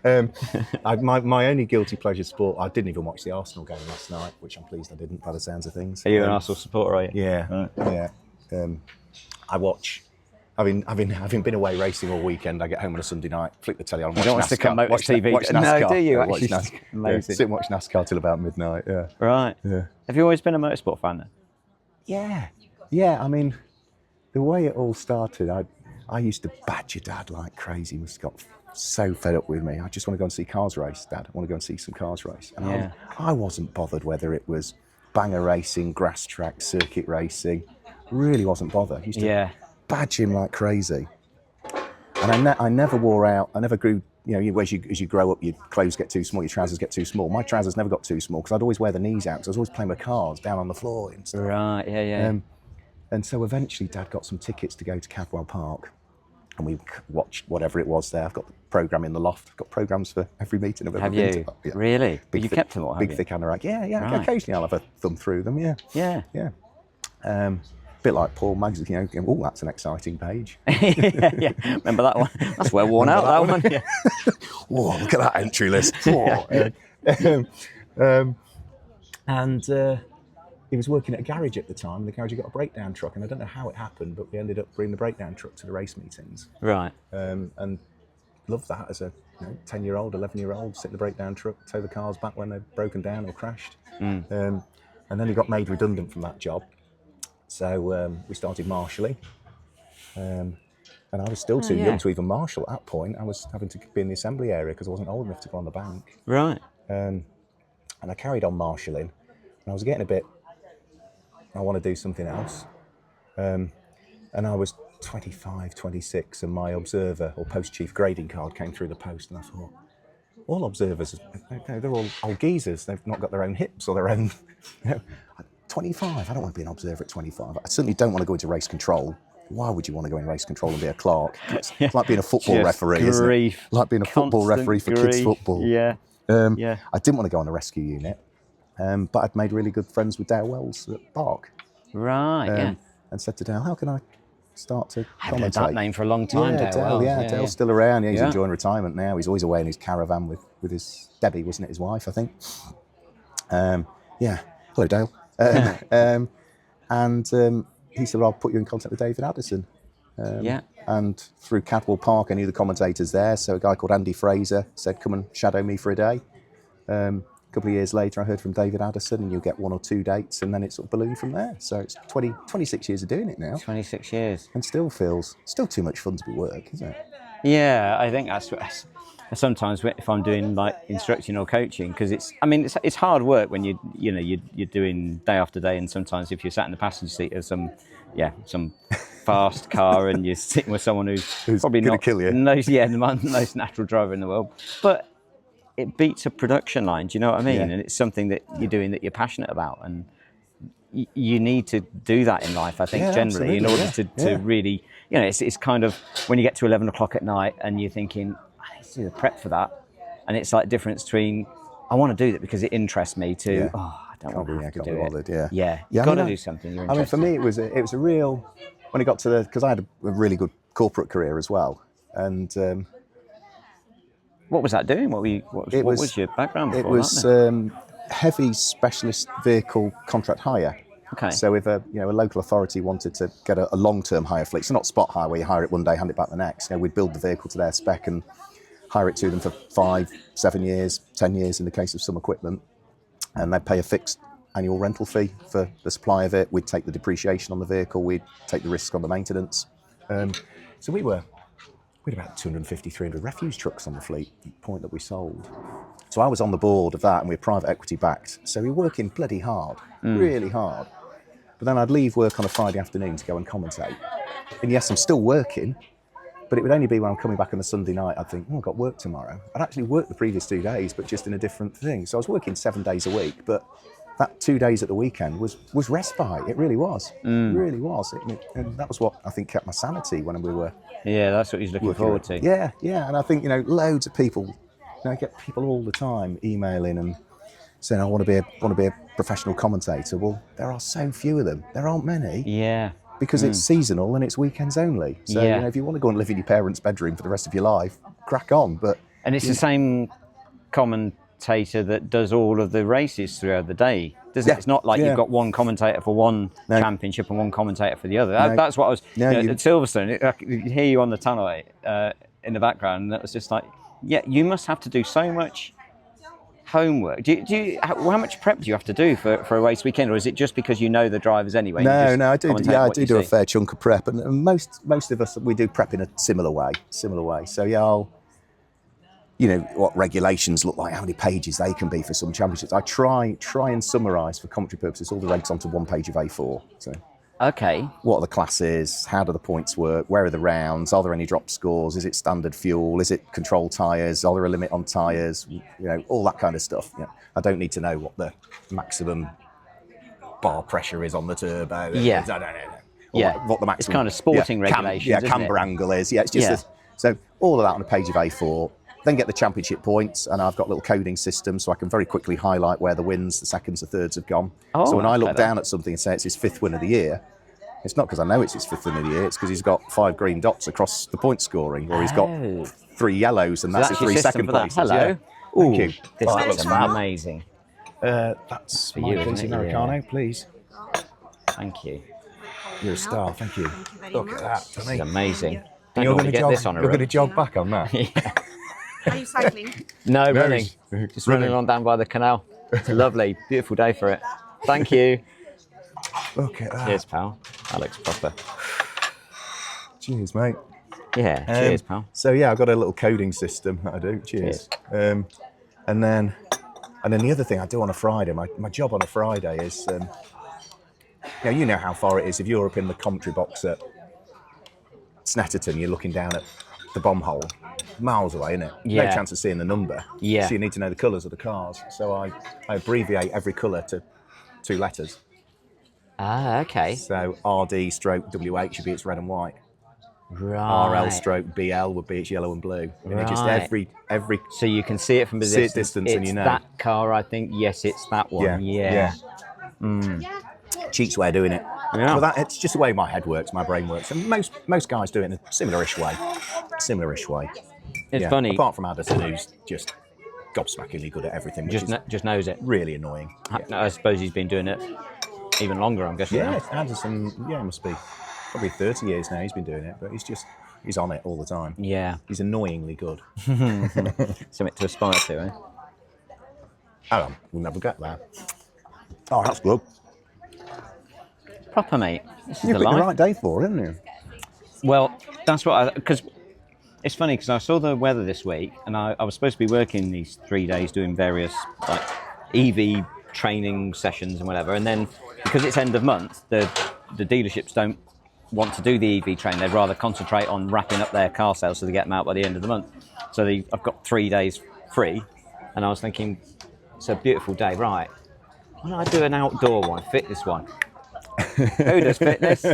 My only guilty pleasure sport, I didn't even watch the Arsenal game last night, which I'm pleased I didn't by the sounds of things. Are you an Arsenal supporter, are you? Yeah, Right. yeah. I watch. Having been away racing all weekend, I get home on a Sunday night, flick the telly on, watch don't want NASCAR. to stick on Motor watch TV. Watch No, NASCAR. do you Yeah, actually? Watch NASCAR. Amazing. Sit and watch NASCAR till about midnight. Yeah. Right. Yeah. Have you always been a motorsport fan then? Yeah. I mean, the way it all started, I used to badger Dad like crazy. He must have got so fed up with me. I just want to go and see cars race, Dad. I want to go and see some cars race. And I wasn't bothered whether it was banger racing, grass track, circuit racing. Really wasn't bothered. I used to badge him like crazy. And I never wore out. I never grew. As you grow up, your clothes get too small, your trousers get too small. My trousers never got too small because I'd always wear the knees out because I was always playing with cars down on the floor and stuff. Right, yeah. And so eventually Dad got some tickets to go to Cadwell Park and we watched whatever it was there. I've got the programme in the loft. I've got programmes for every meeting I've ever Have been you? to. Yeah. Really? Big, You kept them all, have big you? thick anorak. Yeah. Right. Occasionally I'll have a thumb through them, Yeah. Yeah. Bit like Paul magazine, oh, that's an exciting page. yeah. Remember that one? That's well worn out, that one. Yeah. Whoa, look at that entry list. And he was working at a garage at the time. The garage had got a breakdown truck, and I don't know how it happened, but we ended up bringing the breakdown truck to the race meetings. Right. And loved that as a 10-year-old, 11-year-old, sit in the breakdown truck, tow the cars back when they've broken down or crashed. And then he got made redundant from that job. So we started marshalling. And I was still too young to even marshal at that point. I was having to be in the assembly area because I wasn't old enough to go on the bank. Right. And I carried on marshalling. And I was getting a bit, I want to do something else. And I was 25, 26, and my observer or post chief grading card came through the post, and I thought, all observers, they're all old geezers. They've not got their own hips or their own, 25, I don't want to be an observer at 25. I certainly don't want to go into race control. Why would you want to go in race control and be a clerk? It's like being a football Just referee, isn't it? Like being a football Constant referee for kids' football. Yeah. I didn't want to go on the rescue unit, but I'd made really good friends with Dale Wells at Bark. Right, And said to Dale, how can I start to I've heard commentate? that name for a long time, Yeah, Dale Wells. Dale's still around. Yeah, he's Yeah. enjoying retirement now. He's always away in his caravan with his Debbie, wasn't it, his wife, I think. Hello, Dale. He said, I'll put you in contact with David Addison. And through Cadwell Park, I knew the commentators there. So a guy called Andy Fraser said, come and shadow me for a day. A couple of years later, I heard from David Addison, and you'll get 1 or 2 dates, and then it sort of ballooned from there. So it's 26 years of doing it now. 26 years. And still too much fun to be work, isn't it? Yeah, I think that's sometimes if I'm doing like instructing or coaching, because it's hard work when you're doing day after day, and sometimes if you're sat in the passenger seat of some some fast car, and you're sitting with someone who's probably gonna not kill you. the most natural driver in the world, but it beats a production line. Do you know what I mean? Yeah. And it's something that you're doing that you're passionate about, and you need to do that in life, I think, Yeah, generally, in order absolutely, to really, it's kind of when you get to 11 o'clock at night and you're thinking, I need to do the prep for that. And it's like difference between, I want to do that because it interests me, to, I don't want to have to do it. bothered, You've got to do something you're interested for me, it was a real, when it got to because I had a really good corporate career as well. And What was that doing? What was your background before it was that? heavy specialist vehicle contract hire. Okay. So if a local authority wanted to get a long-term hire fleet, so not spot hire where you hire it one day, hand it back the next, we'd build the vehicle to their spec and hire it to them for 5, 7 years, 10 years in the case of some equipment, and they'd pay a fixed annual rental fee for the supply of it. We'd take the depreciation on the vehicle, we'd take the risk on the maintenance. So we had about 250, 300 refuse trucks on the fleet at the point that we sold. So I was on the board of that, and we were private equity backed. So we were working bloody hard, really hard. But then I'd leave work on a Friday afternoon to go and commentate. And yes, I'm still working, but it would only be when I'm coming back on a Sunday night, I'd think, I've got work tomorrow. I'd actually worked the previous 2 days, but just in a different thing. So I was working 7 days a week, but that 2 days at the weekend was respite. It really was. It really was. And that was what I think kept my sanity when we were... Yeah, that's what he's looking forward to. Yeah. And I think, loads of people, I get people all the time emailing and saying, I want to be a professional commentator. Well, there are so few of them. There aren't many. Yeah. Because it's seasonal and it's weekends only. So, if you want to go and live in your parents' bedroom for the rest of your life, crack on. And it's the same commentator that does all of the races throughout the day, doesn't it? It's not like you've got one commentator for one championship and one commentator for the other. That's what I was... at Silverstone, I could hear you on the tannoy in the background, and that was just like, you must have to do so much homework. How much prep do you have to do for a race weekend, or is it just because you know the drivers anyway? No, I do. Yeah, I do a fair chunk of prep, and most of us, we do prep in a similar way. So I'll, what regulations look like, how many pages they can be for some championships. I try and summarise for commentary purposes all the regs onto one page of A4. So. Okay. What are the classes? How do the points work? Where are the rounds? Are there any drop scores? Is it standard fuel? Is it control tyres? Are there a limit on tyres? All that kind of stuff. I don't need to know what the maximum bar pressure is on the turbo. Yeah. I don't know. What the maximum... It's kind of sporting regulations, isn't camber it? angle is. Yeah, it's just... So all of that on a page of A4. Then get the championship points, and I've got a little coding system so I can very quickly highlight where the wins, the seconds, the thirds have gone. So when I look down at something and say it's his 5th win of the year, it's not because I know it's his 5th win of the year, it's because he's got 5 green dots across the point scoring, or he's got 3 yellows, and that's his 3 second places. Hello. Yeah. Thank you. This That looks amazing. That's for my you, isn't PC it? Americano, please. Thank you. You're a star, thank you. Look at that, This is Tommy. amazing. You're going You're to jog back on that? Are you cycling? No, running. Just running on down by the canal. It's a lovely, beautiful day for it. Thank you. Look at that. Cheers, pal. That looks proper. Cheers, mate. Yeah, cheers, pal. So I've got a little coding system that I do. Cheers. And then the other thing I do on a Friday, my job on a Friday is, you know how far it is. If you're up in the commentary box at Snetterton, you're looking down at the bomb hole. Miles away, isn't it? Yeah. No chance of seeing the number. Yeah. So you need to know the colours of the cars. So I abbreviate every colour to 2 letters. Ah, okay. So RD stroke WH would be it's red and white. Right. RL stroke BL would be it's yellow and blue. And it just Right. every So you can see it from a See it distance. distance and you know. It's that car, I think. Yes, it's that one. Yeah. cheats way of doing it. Yeah. But it's just the way my head works, my brain works. And most guys do it in a similar-ish way. It's funny. Apart from Addison, who's just gobsmackingly good at everything, which Just knows it. really annoying. I suppose he's been doing it even longer, I'm guessing. Yeah, now. Addison, it must be probably 30 years now he's been doing it, but he's on it all the time. Yeah. He's annoyingly good. Something to aspire to, eh? Hang on, we'll never get there. Oh, that's good. Proper, mate. This is You the picked the life. right day for it, didn't you? Well, that's what because it's funny because I saw the weather this week and I was supposed to be working these 3 days doing various like EV training sessions and whatever, and then because it's end of month, the the dealerships don't want to do the EV train. They'd rather concentrate on wrapping up their car sales so they get them out by the end of the month. So I've got 3 days free, and I was thinking, it's a beautiful day, right? Why don't I do an outdoor one, fitness one? Who does fitness?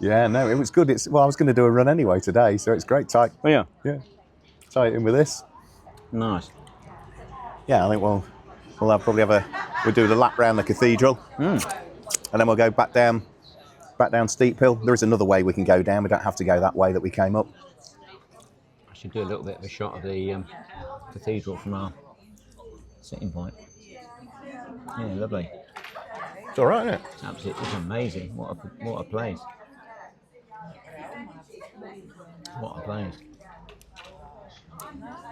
Yeah, no, it was good. Well, I was going to do a run anyway today, so it's great. Oh yeah, Tie it in with this. nice. Yeah, I think we'll do the lap round the cathedral, and then we'll go back down Steep Hill. There is another way we can go down. We don't have to go that way that we came up. I should do a little bit of a shot of the cathedral from our sitting point. Yeah, lovely. It's all right, isn't it? It's absolutely, it's amazing. What a place. What a place.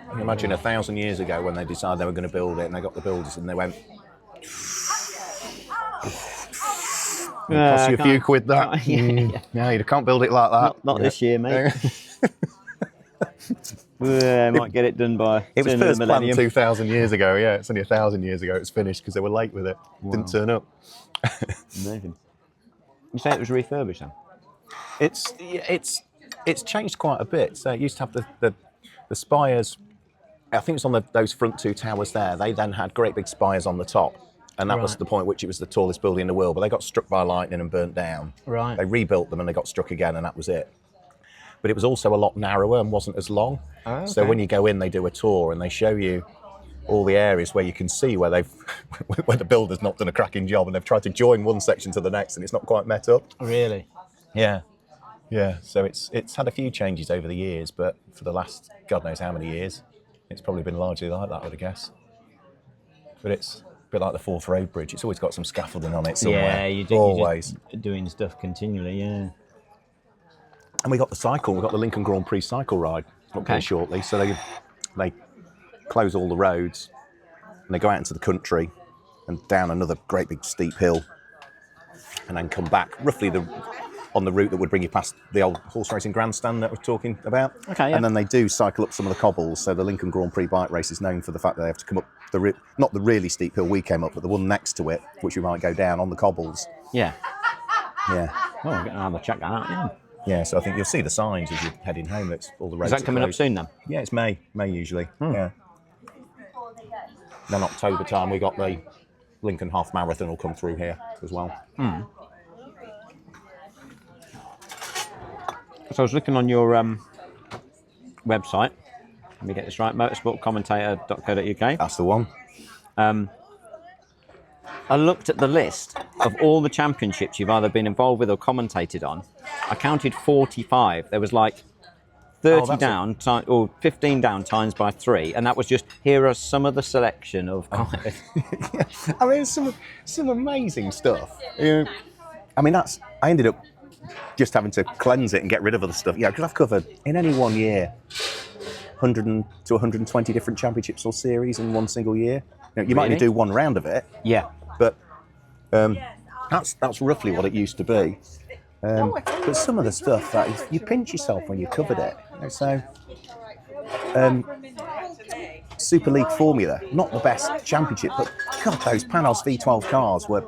Can you imagine 1,000 years ago when they decided they were going to build it, and they got the builders and they went, cost you a few quid that. No, you can't build it like that. Not this year, mate. I might get it done by. It was turn of the first planned millennium. 2,000 years ago. Yeah, it's only 1,000 years ago it's finished because they were late with it. Didn't turn up. Amazing. You say it was refurbished then? It's changed quite a bit. So it used to have the spires. I think it's on those front two towers there. They then had great big spires on the top, and that was the point at which it was the tallest building in the world. But they got struck by lightning and burnt down. Right. They rebuilt them and they got struck again, and that was it. But it was also a lot narrower and wasn't as long. Oh, okay. So when you go in, they do a tour and they show you all the areas where you can see where where the builder's not done a cracking job, and they've tried to join one section to the next, and it's not quite met up. Really? Yeah. So it's had a few changes over the years, but for the last God knows how many years, it's probably been largely like that, I would guess. But it's a bit like the Forth Road Bridge. It's always got some scaffolding on it somewhere. Yeah, you do. Always. You're just doing stuff continually, yeah. And we got the Lincoln Grand Prix cycle ride up there shortly. So they close all the roads and they go out into the country and down another great big steep hill, and then come back roughly on the route that would bring you past the old horse racing grandstand that we're talking about. Okay, yeah. And then they do cycle up some of the cobbles. So the Lincoln Grand Prix bike race is known for the fact that they have to come up not the really steep hill we came up, but the one next to it, which we might go down on the cobbles. Yeah. Yeah. Oh, I'm going to have a check that out. Yeah. Yeah, so I think you'll see the signs as you're heading home. That's all the roads. Is that coming up soon then? Yeah, it's May usually. Yeah. Then October time we got the Lincoln Half Marathon will come through here as well. So I was looking on your website. Let me get this right. Motorsportcommentator.co.uk. That's the one. I looked at the list of all the championships you've either been involved with or commentated on. I counted 45. There was like 30 down or 15 down times by 3, and that was just here are some of the selection of. Yeah. I mean, some amazing stuff. Yeah. I mean, I ended up just having to cleanse it and get rid of other stuff. Yeah, because I've covered in any one year 100 to 120 different championships or series in one single year. You might only do one round of it. Yeah. But that's roughly what it used to be. But some of the stuff that you pinch yourself when you covered it. So, Super League Formula, not the best championship, but God, those Panos V12 cars were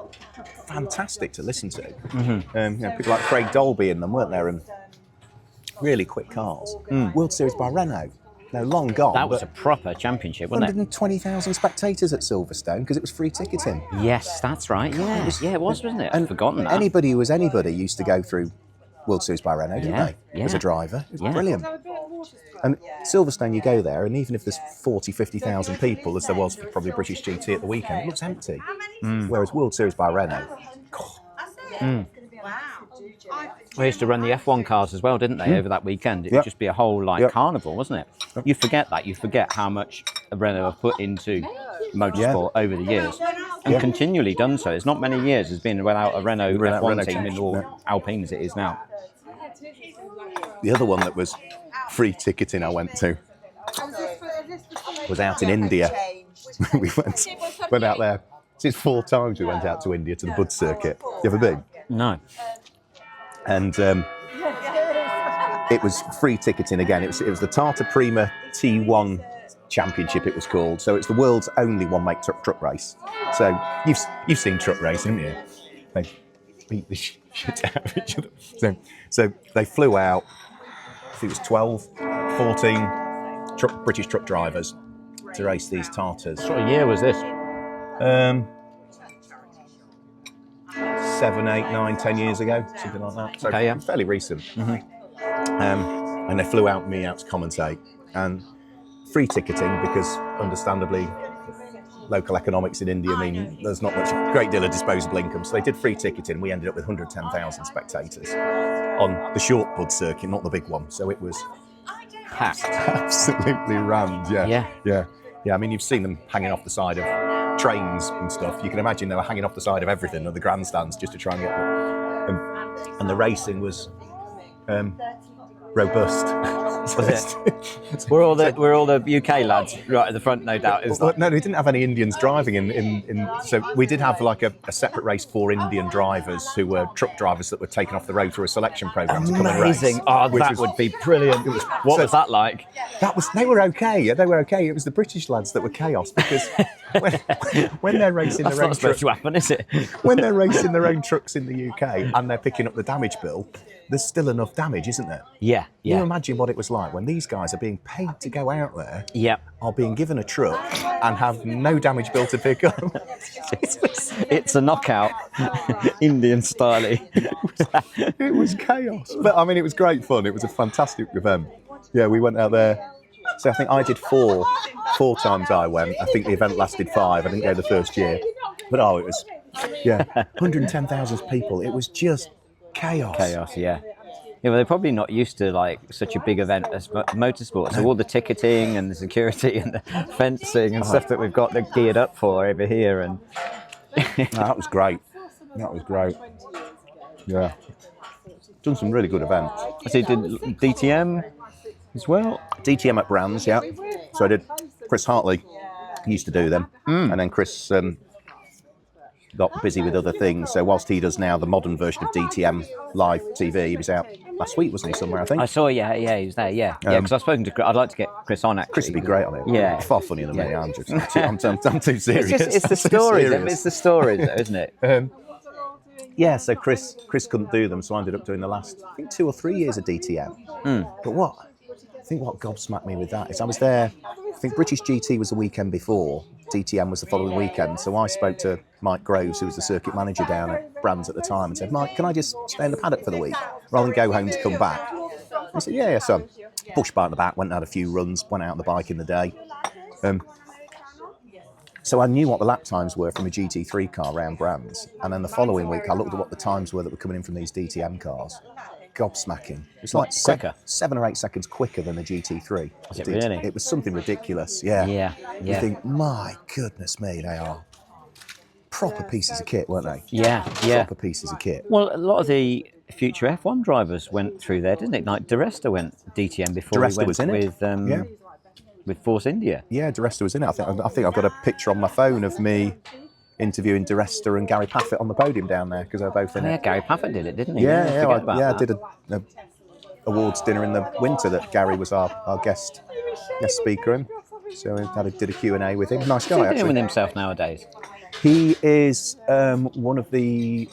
fantastic to listen to. People like Craig Dolby in them, weren't there? And really quick cars. World Series by Renault. No, long gone. That was a proper championship, wasn't it? 120,000 spectators at Silverstone because it was free ticketing. Yes, that's right. Yeah, it was, wasn't it? I'd forgotten that. Anybody who was anybody used to go through World Series by Renault, didn't they? As a driver. It was brilliant. And Silverstone, you go there, and even if there's 40, 50,000 people, as there was for probably British GT at the weekend, it looks empty. Whereas World Series by Renault, God. We used to run the F1 cars as well, didn't they, over that weekend? It would just be a whole carnival, wasn't it? You forget that. You forget how much Renault have put into motorsport over the years, and continually done so. It's not many years has been without a Renault F1 team in all Alpine as it is now. The other one that was free ticketing I went to was out in India. We went out there. It's 4 times we went out to India to the Bud circuit. You ever been? No. And it was free ticketing again. It was the Tata Prima T1 Championship, it was called. So it's the world's only one-make truck race. So you've seen truck racing, haven't you? They beat the shit out of each other. So they flew out, I think it was 12, 14 British truck drivers to race these Tartars. What sort of year was this? 7, 8, 9, 10 years ago, something like that. So Okay, yeah. fairly recent. And they flew me out to commentate, and free ticketing, because understandably local economics in India mean there's not much, great deal of disposable income. So they did free ticketing. We ended up with 110,000 spectators on the short bud circuit, not the big one. So it was Packed. absolutely rammed. Yeah. I mean, you've seen them hanging off the side of trains and stuff. You can imagine they were hanging off the side of everything at the grandstands just to try and get them. And the racing was robust. Was it? We're all the UK lads right at the front, no doubt. Is that? No, we didn't have any Indians driving in. So we did have like a separate race for Indian drivers who were truck drivers that were taken off the road through a selection program to come and race. Amazing! Oh, that would be brilliant. What was that like? They were okay. They were okay. It was the British lads that were chaos, because when they're racing That's their own not supposed to happen, is it? when they're racing their own trucks in the UK and they're picking up the damage bill, there's still enough damage, isn't there? Yeah. You imagine what it was like when these guys are being paid to go out there, Yeah. are being given a truck and have no damage bill to pick up. It's a knockout, Indian style. It was chaos. But I mean, it was great fun. It was a fantastic event. Yeah, we went out there. So I think I did four times I went. I think the event lasted 5. I didn't go the first year. But it was, 110,000 people. It was just chaos. Yeah. Yeah, well, they're probably not used to like such a big event as motorsport. So all the ticketing and the security and the fencing and stuff that we've got that geared up for over here, and That was great. Yeah. Done some really good events. so you did DTM as well. DTM at Brands, yeah. So I did. Chris Hartley used to do them, and then Chris got busy with other things. So whilst he does now the modern version of DTM live TV, he was out last week, wasn't he? Somewhere, I think. I saw, he was there, yeah. Because I've spoken to Chris. I'd like to get Chris on, actually. Chris would be great on it. Yeah. Far funnier than me. I'm too serious. It's the stories, it's the stories, though, isn't it? Yeah, so Chris couldn't do them, so I ended up doing the last, I think, 2 or 3 years of DTM. But what gobsmacked me with that is I was there, I think British GT was the weekend before, DTM was the following weekend, so I spoke to Mike Groves, who was the circuit manager down at Brands at the time, and said, Mike, can I just stay in the paddock for the week, rather than go home to come back? He said, yeah, so push bike in the back, went and had a few runs, went out on the bike in the day. So I knew what the lap times were from a GT3 car around Brands, and then the following week I looked at what the times were that were coming in from these DTM cars. Gobsmacking. It's like quicker? 7 or 8 seconds quicker than the GT3. Was it really? It was something ridiculous, yeah. You think, my goodness me, they are proper pieces of kit, weren't they? Yeah. Proper pieces of kit. Well, a lot of the future F1 drivers went through there, didn't it? Like DeResta went DTM before he went was in it. with Force India. Yeah, DeResta was in it. I think I've got a picture on my phone of me interviewing DeResta and Gary Paffett on the podium down there, because they're both in it. Yeah, Gary Paffett did it, didn't he? I did a awards dinner in the winter that Gary was our guest speaker in. So I did a Q&A with him. Nice guy, What's he actually. doing with himself nowadays? He is one of the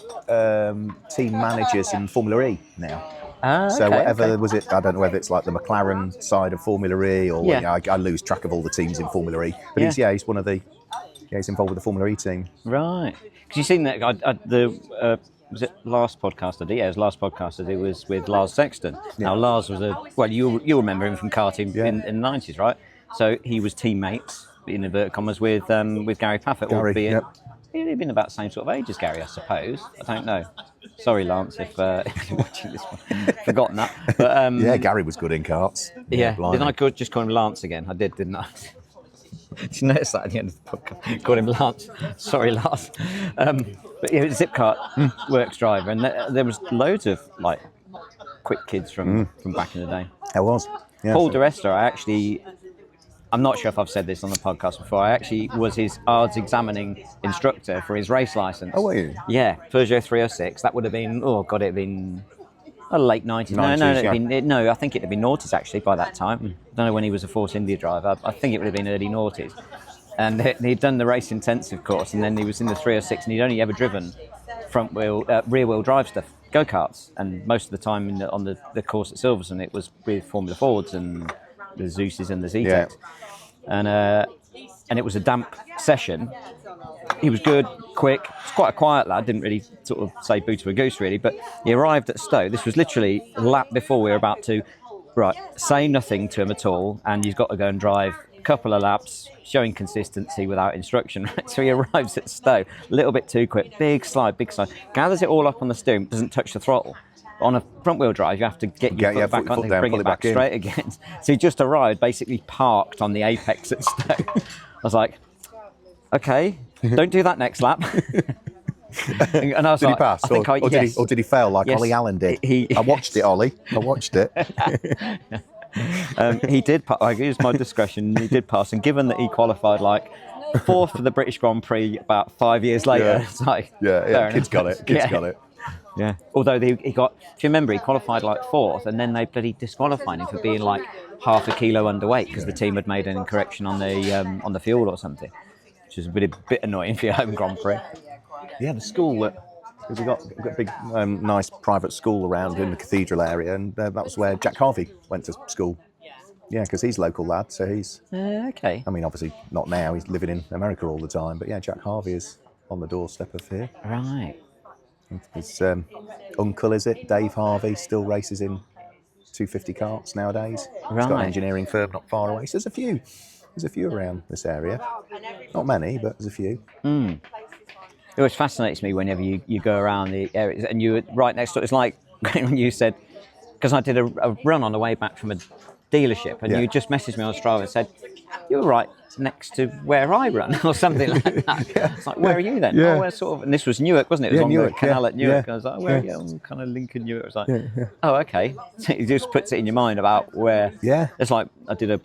team managers in Formula E now. So whatever was it, I don't know whether it's like the McLaren side of Formula E or I lose track of all the teams in Formula E. But he's one of the he's involved with the Formula E team. Right. Because you've seen that was it last podcast I did? Yeah, it was last podcast I did was with Lars Sexton. Yeah. Now Lars was you remember him from karting in the 90s, right? So he was teammates in inverted commas with Gary Paffett, albeit he'd been about the same sort of age as Gary, I suppose. I don't know. Sorry, Lance, if you're watching this one. Forgotten that. But, Gary was good in karts. Yeah. Didn't I just call him Lance again? I did, didn't I? Did you notice that at the end of the podcast? Called him Lance. Sorry, Lance. But he was a Zipkart works driver, and there was loads of like quick kids from back in the day. There was. Yeah, Paul DeResta, I'm not sure if I've said this on the podcast before. I actually was his ARDS examining instructor for his race license. Oh, were you? Yeah, Peugeot 306. That would have been, it'd been late 90s. 90s, No, I think it'd been noughties actually by that time. I don't know when he was a Force India driver. I think it would have been early noughties. And he'd done the race intensive course, and then he was in the 306, and he'd only ever driven rear wheel drive stuff, go-karts. And most of the time on the course at Silverstone, it was with Formula Fords and the Zeuses and the Zeteks. And it was a damp session. He was good, quick. He's quite a quiet lad. Didn't really sort of say boo to a goose really. But he arrived at Stowe. This was literally a lap before we were about to, say nothing to him at all. And he's got to go and drive a couple of laps, showing consistency without instruction. Right? So he arrives at Stowe, a little bit too quick. Big slide. Gathers it all up on the steering, doesn't touch the throttle. On a front-wheel drive, you have to get your foot back on and bring it back straight again. So he just arrived, basically parked on the apex at Stowe. I was like, okay, don't do that next lap. And I was did like, he pass? Or did he fail like Yes. Ollie Allen did? I watched it, Ollie. I watched it. He did. I used my discretion. He did pass, and given that he qualified like fourth for the British Grand Prix about 5 years later, it's like Kid's got it. Got it. Yeah. Although he got, if you remember, he qualified like fourth, and then they bloody disqualified him for being like half a kilo underweight because the team had made an incorrection on the fuel or something, which is a bit annoying for your home Grand Prix. Yeah, the school because we've got a big, nice private school around in the cathedral area, and that was where Jack Harvey went to school. Yeah, because he's a local lad, so he's... okay. I mean, obviously not now, he's living in America all the time, but yeah, Jack Harvey is on the doorstep of here. Right. His uncle, is it, Dave Harvey, still races in 250 karts nowadays. He's got an engineering firm not far away. So there's a few around this area. Not many, but there's a few. It always fascinates me whenever you go around the areas and you're right next to it. It's like when you said, because I did a run on the way back from a dealership, and you just messaged me on Strava and said, you were right next to where I run, or something like that. It's like, where are you then? Yeah. Oh, we're sort of, and this was Newark, wasn't it? It was on Newark, the canal at Newark. yeah. I was like, where are you? I'm kind of Lincoln, Newark. It was like, oh, okay. So it just puts it in your mind about where. Yeah. It's like, I did a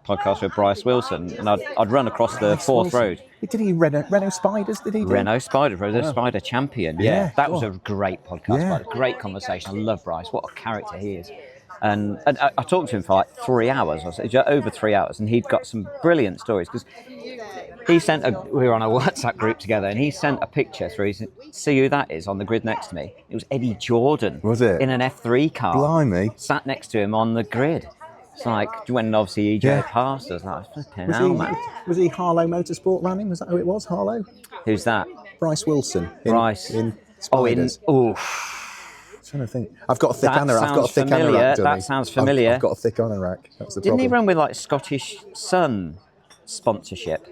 podcast with Bryce Wilson, and I'd run across the Forth Road. Did he Renault Spiders? Did he? Renault Spider, the Spider champion. Yeah, that was a great podcast. Yeah. Great conversation. I love Bryce. What a character he is. And I talked to him for like 3 hours, or so, over 3 hours, and he'd got some brilliant stories because he sent we were on a WhatsApp group together, and he sent a picture through. He said, see who that is on the grid next to me? It was Eddie Jordan. Was it? In an F3 car. Blimey. Sat next to him on the grid. It's like, when obviously EJ passed us, like, flipping hell, man. Was he Harlow Motorsport running? Was that who it was, Harlow? Who's that? Bryce Wilson. Bryce. In Spiders. I'm trying to think. I've got a thick anorak. I've got a thick anorak. That sounds familiar. I've got a thick anorak. That's the Didn't problem. he run with like Scottish Sun sponsorship?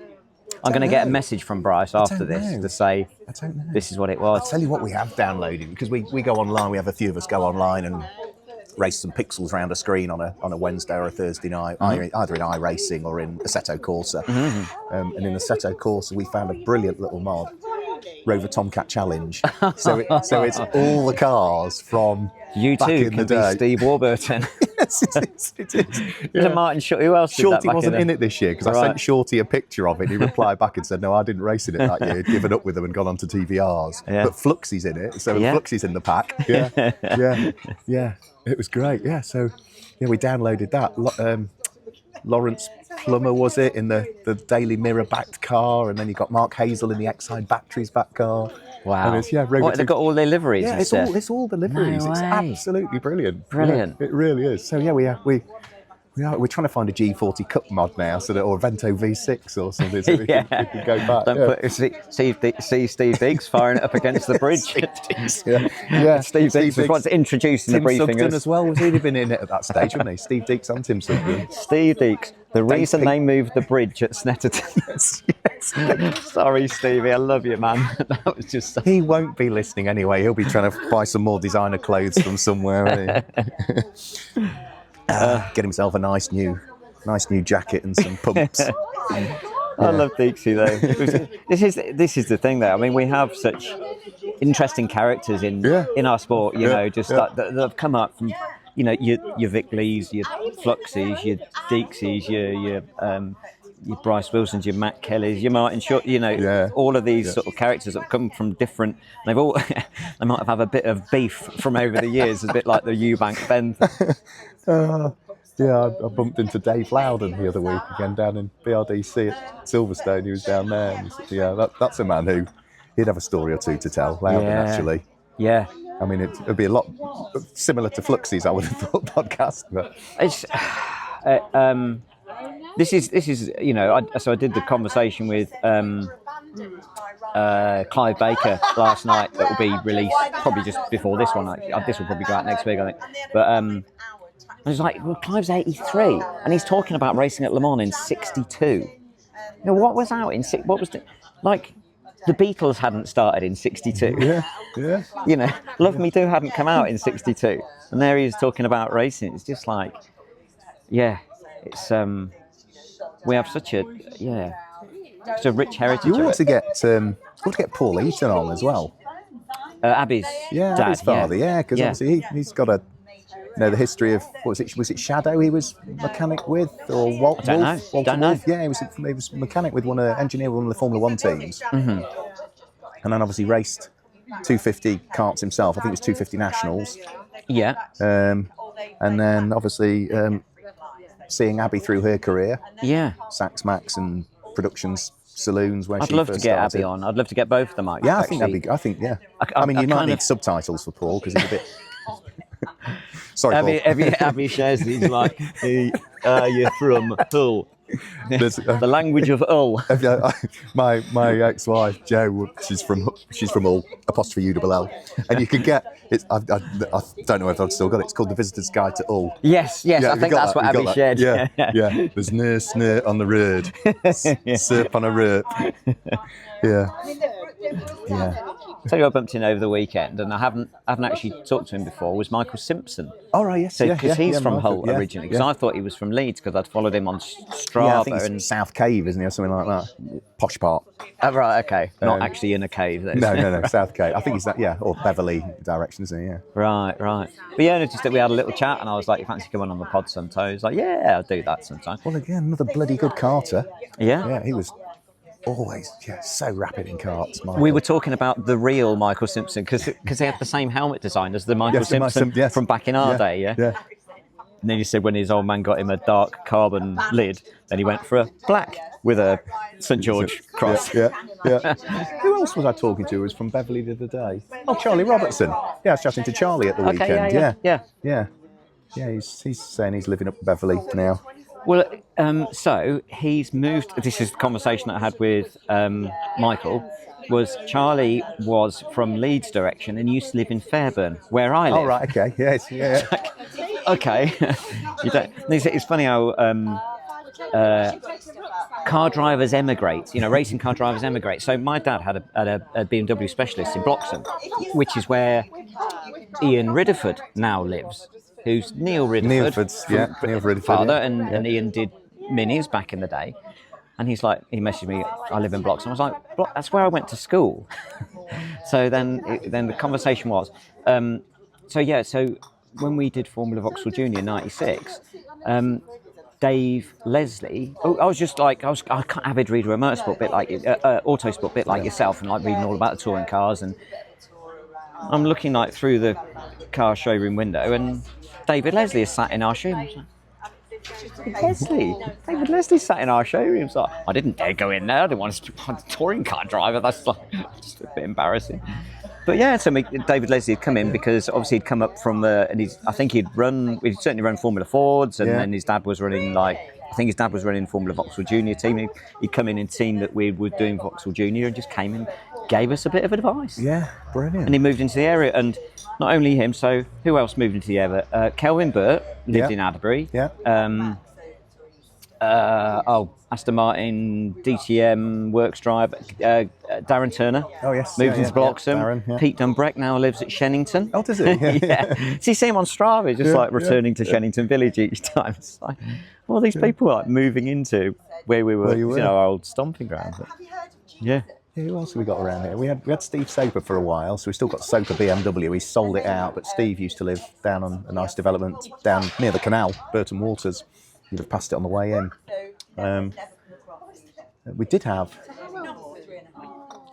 I'm going to get a message from Bryce after this to say I don't know. this is what it I'll was. tell you what we have downloaded, because we go online. We have a few of us go online and race some pixels around a screen on a Wednesday or a Thursday night, either in iRacing or in Assetto Corsa. And in Assetto Corsa, we found a brilliant little mod, Rover Tomcat Challenge. So it's all the cars from You back too in can the day. be Steve Warburton. Yes, it is. Yeah. Martin Shorty. Who else did that Shorty back wasn't in in it this year because I sent Shorty a picture of it. He replied back and said, "No, I didn't race in it that year. He'd given up with them and gone on to TVRs." Yeah. But Fluxy's in it, so Fluxy's in the pack. Yeah. It was great. Yeah, so we downloaded that. Lawrence Plummer was it in the Daily Mirror backed car, and then you got Mark Hazel in the Exide Batteries back car. Wow. And it's, They've got all their liveries. Yeah, and it's stuff. all the liveries. No It's way. absolutely brilliant. Brilliant. Yeah, it really is. So yeah, we're trying to find a G40 Cup mod now, or a Vento V6 or something, so we can go back. Don't put see Steve Diggs firing it up against the bridge. Steve Diggs was once introduced in the Tim briefing. Sugden as well. He'd have been in it at that stage, wouldn't he? Steve Diggs and Tim Sugden. Steve Diggs. The reason they moved the bridge at Snetterton. Yes. Sorry, Stevie, I love you, man. That was just. He won't be listening anyway. He'll be trying to buy some more designer clothes from somewhere. Won't he? Get himself a nice new jacket and some pumps. I love Dixie though. This is the thing though. I mean, we have such interesting characters in our sport. You know, just like that have come up from, you know, your Vic Lees, your Fluxies, your Deeksies, your your Bryce Wilsons, your Matt Kellys, your Martin Short, you know, Yeah. all of these sort of characters that have come from different. They've all they might have a bit of beef from over the years, a bit like the Eubank Ben. Yeah, I bumped into Dave Loudon the other week again down in BRDC at Silverstone. He was down there. And yeah, that's a man who he'd have a story or two to tell. Loudon, actually. Yeah. I mean, it'd be a lot similar to Fluxy's, I would have thought, podcast. But It's this is you know. So I did the conversation with Clive Baker last night. That will be released probably just before this one. Actually. This will probably go out next week, I think. But I was like, well, Clive's 83, and he's talking about racing at Le Mans in '62. You know, what was out in what was like? The Beatles hadn't started in '62. yeah. You know, Love Me Do hadn't come out in '62, and there he is talking about racing. It's just like, yeah, it's we have such a rich heritage. You of ought it. to get Paul Eaton on as well. Abby's dad, Abby's father, because obviously he's got the history of, what was it Shadow he was mechanic with, or Walt Don't know. Wolf? Walter Don't know. Wolf? Yeah, he was mechanic with engineer with one of the Formula One teams, and then obviously raced 250 karts himself. I think it was 250 nationals. Yeah. And then obviously seeing Abby through her career, Yeah. Sax Max and Productions Saloons where I'd she love to first get started. Abby on. I'd love to get both of them out. Yeah, actually. I mean, you might need subtitles for Paul because he's a bit. Sorry, Paul. Abby shares these like, hey, you're from Hull. The language of Hull. My ex-wife Jo, she's from Hull, *ULL, and you can get it. I don't know if I've still got it. It's called The Visitor's Guide to Hull. Yes, I think that's what Abby shared. Yeah. There's snur on the road, surp on a rope. Yeah. Tell you, I bumped in over the weekend, and I haven't actually talked to him before. Was Michael Simpson? Oh right, yes, because he's from Michael, Hull originally. Because I thought he was from Leeds because I'd followed him on Strava. Yeah, I think it's South Cave, isn't he, or something like that? Posh part. Oh, right, okay. Not actually in a cave. Though. No, South Cave. I think he's that. Yeah, or Beverley direction, isn't he? Yeah. Right. But yeah, noticed that we had a little chat, and I was like, "You fancy coming on the pod sometime?" He's like, "Yeah, I'll do that sometime." Well, again, another bloody good karter. Yeah, he was always so rapid in karts. Michael. We were talking about the real Michael Simpson because they had the same helmet design as the Michael Simpson from back in our day. Yeah. And then he said when his old man got him a dark carbon lid, then he went for a black with a St George cross. Yeah. Who else was I talking to who was from Beverley the other day? Oh, Charlie Robertson. Yeah, I was chatting to Charlie at the weekend. Yeah, he's saying he's living up in Beverley now. Well, so he's moved. This is the conversation that I had with Michael. Was Charlie was from Leeds direction and used to live in Fairburn, where I live. Oh right, okay, yes, yeah. Okay, you don't. It's funny how car drivers emigrate. You know, racing car drivers emigrate. So my dad had a BMW specialist in Bloxham, which is where Ian Ridderford now lives. Who's Neil Ridderford? Neil Ridderford, father, and Ian did minis back in the day. And he messaged me, I live in Bloxham. I was like, that's where I went to school. So then the conversation was, so when we did Formula Vauxhall Junior in '96, Dave Leslie, I was an avid reader of motorsport, bit like autosport, bit like yourself, and like reading all about the touring cars. And I'm looking like through the car showroom window, and David Leslie is sat in our showroom. David Leslie sat in our showroom. So I didn't dare go in there. I didn't want to be a touring car driver. That's like just a bit embarrassing. But yeah, so David Leslie had come in because obviously he'd come up from and he'd certainly run Formula Fords, and then his dad was running Formula Vauxhall Junior team. He'd come in and seen that we were doing Vauxhall Junior and just came and gave us a bit of advice. Yeah, brilliant. And he moved into the area, and not only him, so who else moved into the area? Kelvin Burt lived in Adderbury. Yeah. Aston Martin, DTM, Works Drive, Darren Turner. Oh, yes. Moved into Bloxham. Darren, Pete Dunbreck now lives at Shennington. Oh, does he? Yeah. So you see him on Strava, just returning to Shennington Village each time. It's like, all these people are moving into where we were, our old stomping ground. But, yeah. Who else have we got around here? We had Steve Soper for a while, so we still got Soper BMW. He sold it out, but Steve used to live down on a nice development down near the canal, Burton Waters. You'd have passed it on the way in. We did have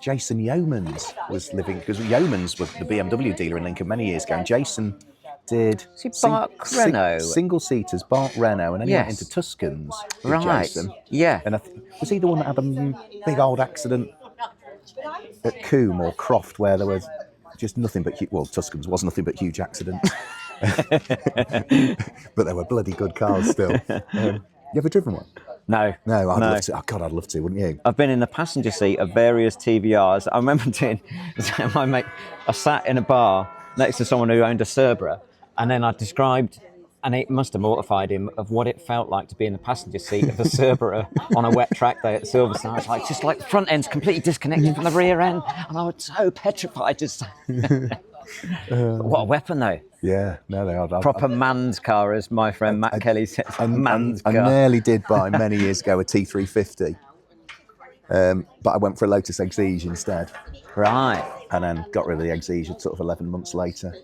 Jason Yeomans was living, because Yeomans was the BMW dealer in Lincoln many years ago, and Jason did Renault? single seaters, Bart Renault, and then he went Yes. into Tuscans with Right. Jason. Yeah. And was he the one that had a big old accident at Coombe or Croft where there was just nothing but Tuscans was nothing but huge accidents, but they were bloody good cars still. You ever driven one? No. No, I'd love to. Oh God, I'd love to, wouldn't you? I've been in the passenger seat of various TVRs. I remember my mate, I sat in a bar next to someone who owned a Cerbera, and then I described, and it must have mortified him, of what it felt like to be in the passenger seat of a Cerbera on a wet track day at Silverstone. I was like, just like the front end's completely disconnected from the rear end, and I was so petrified. Just what a weapon, though. Yeah, no, they are. Proper man's car, as my friend Matt Kelly says. Man's I car. nearly did buy many years ago a T350, but I went for a Lotus Exige instead. Right. And then got rid of the Exige sort of 11 months later.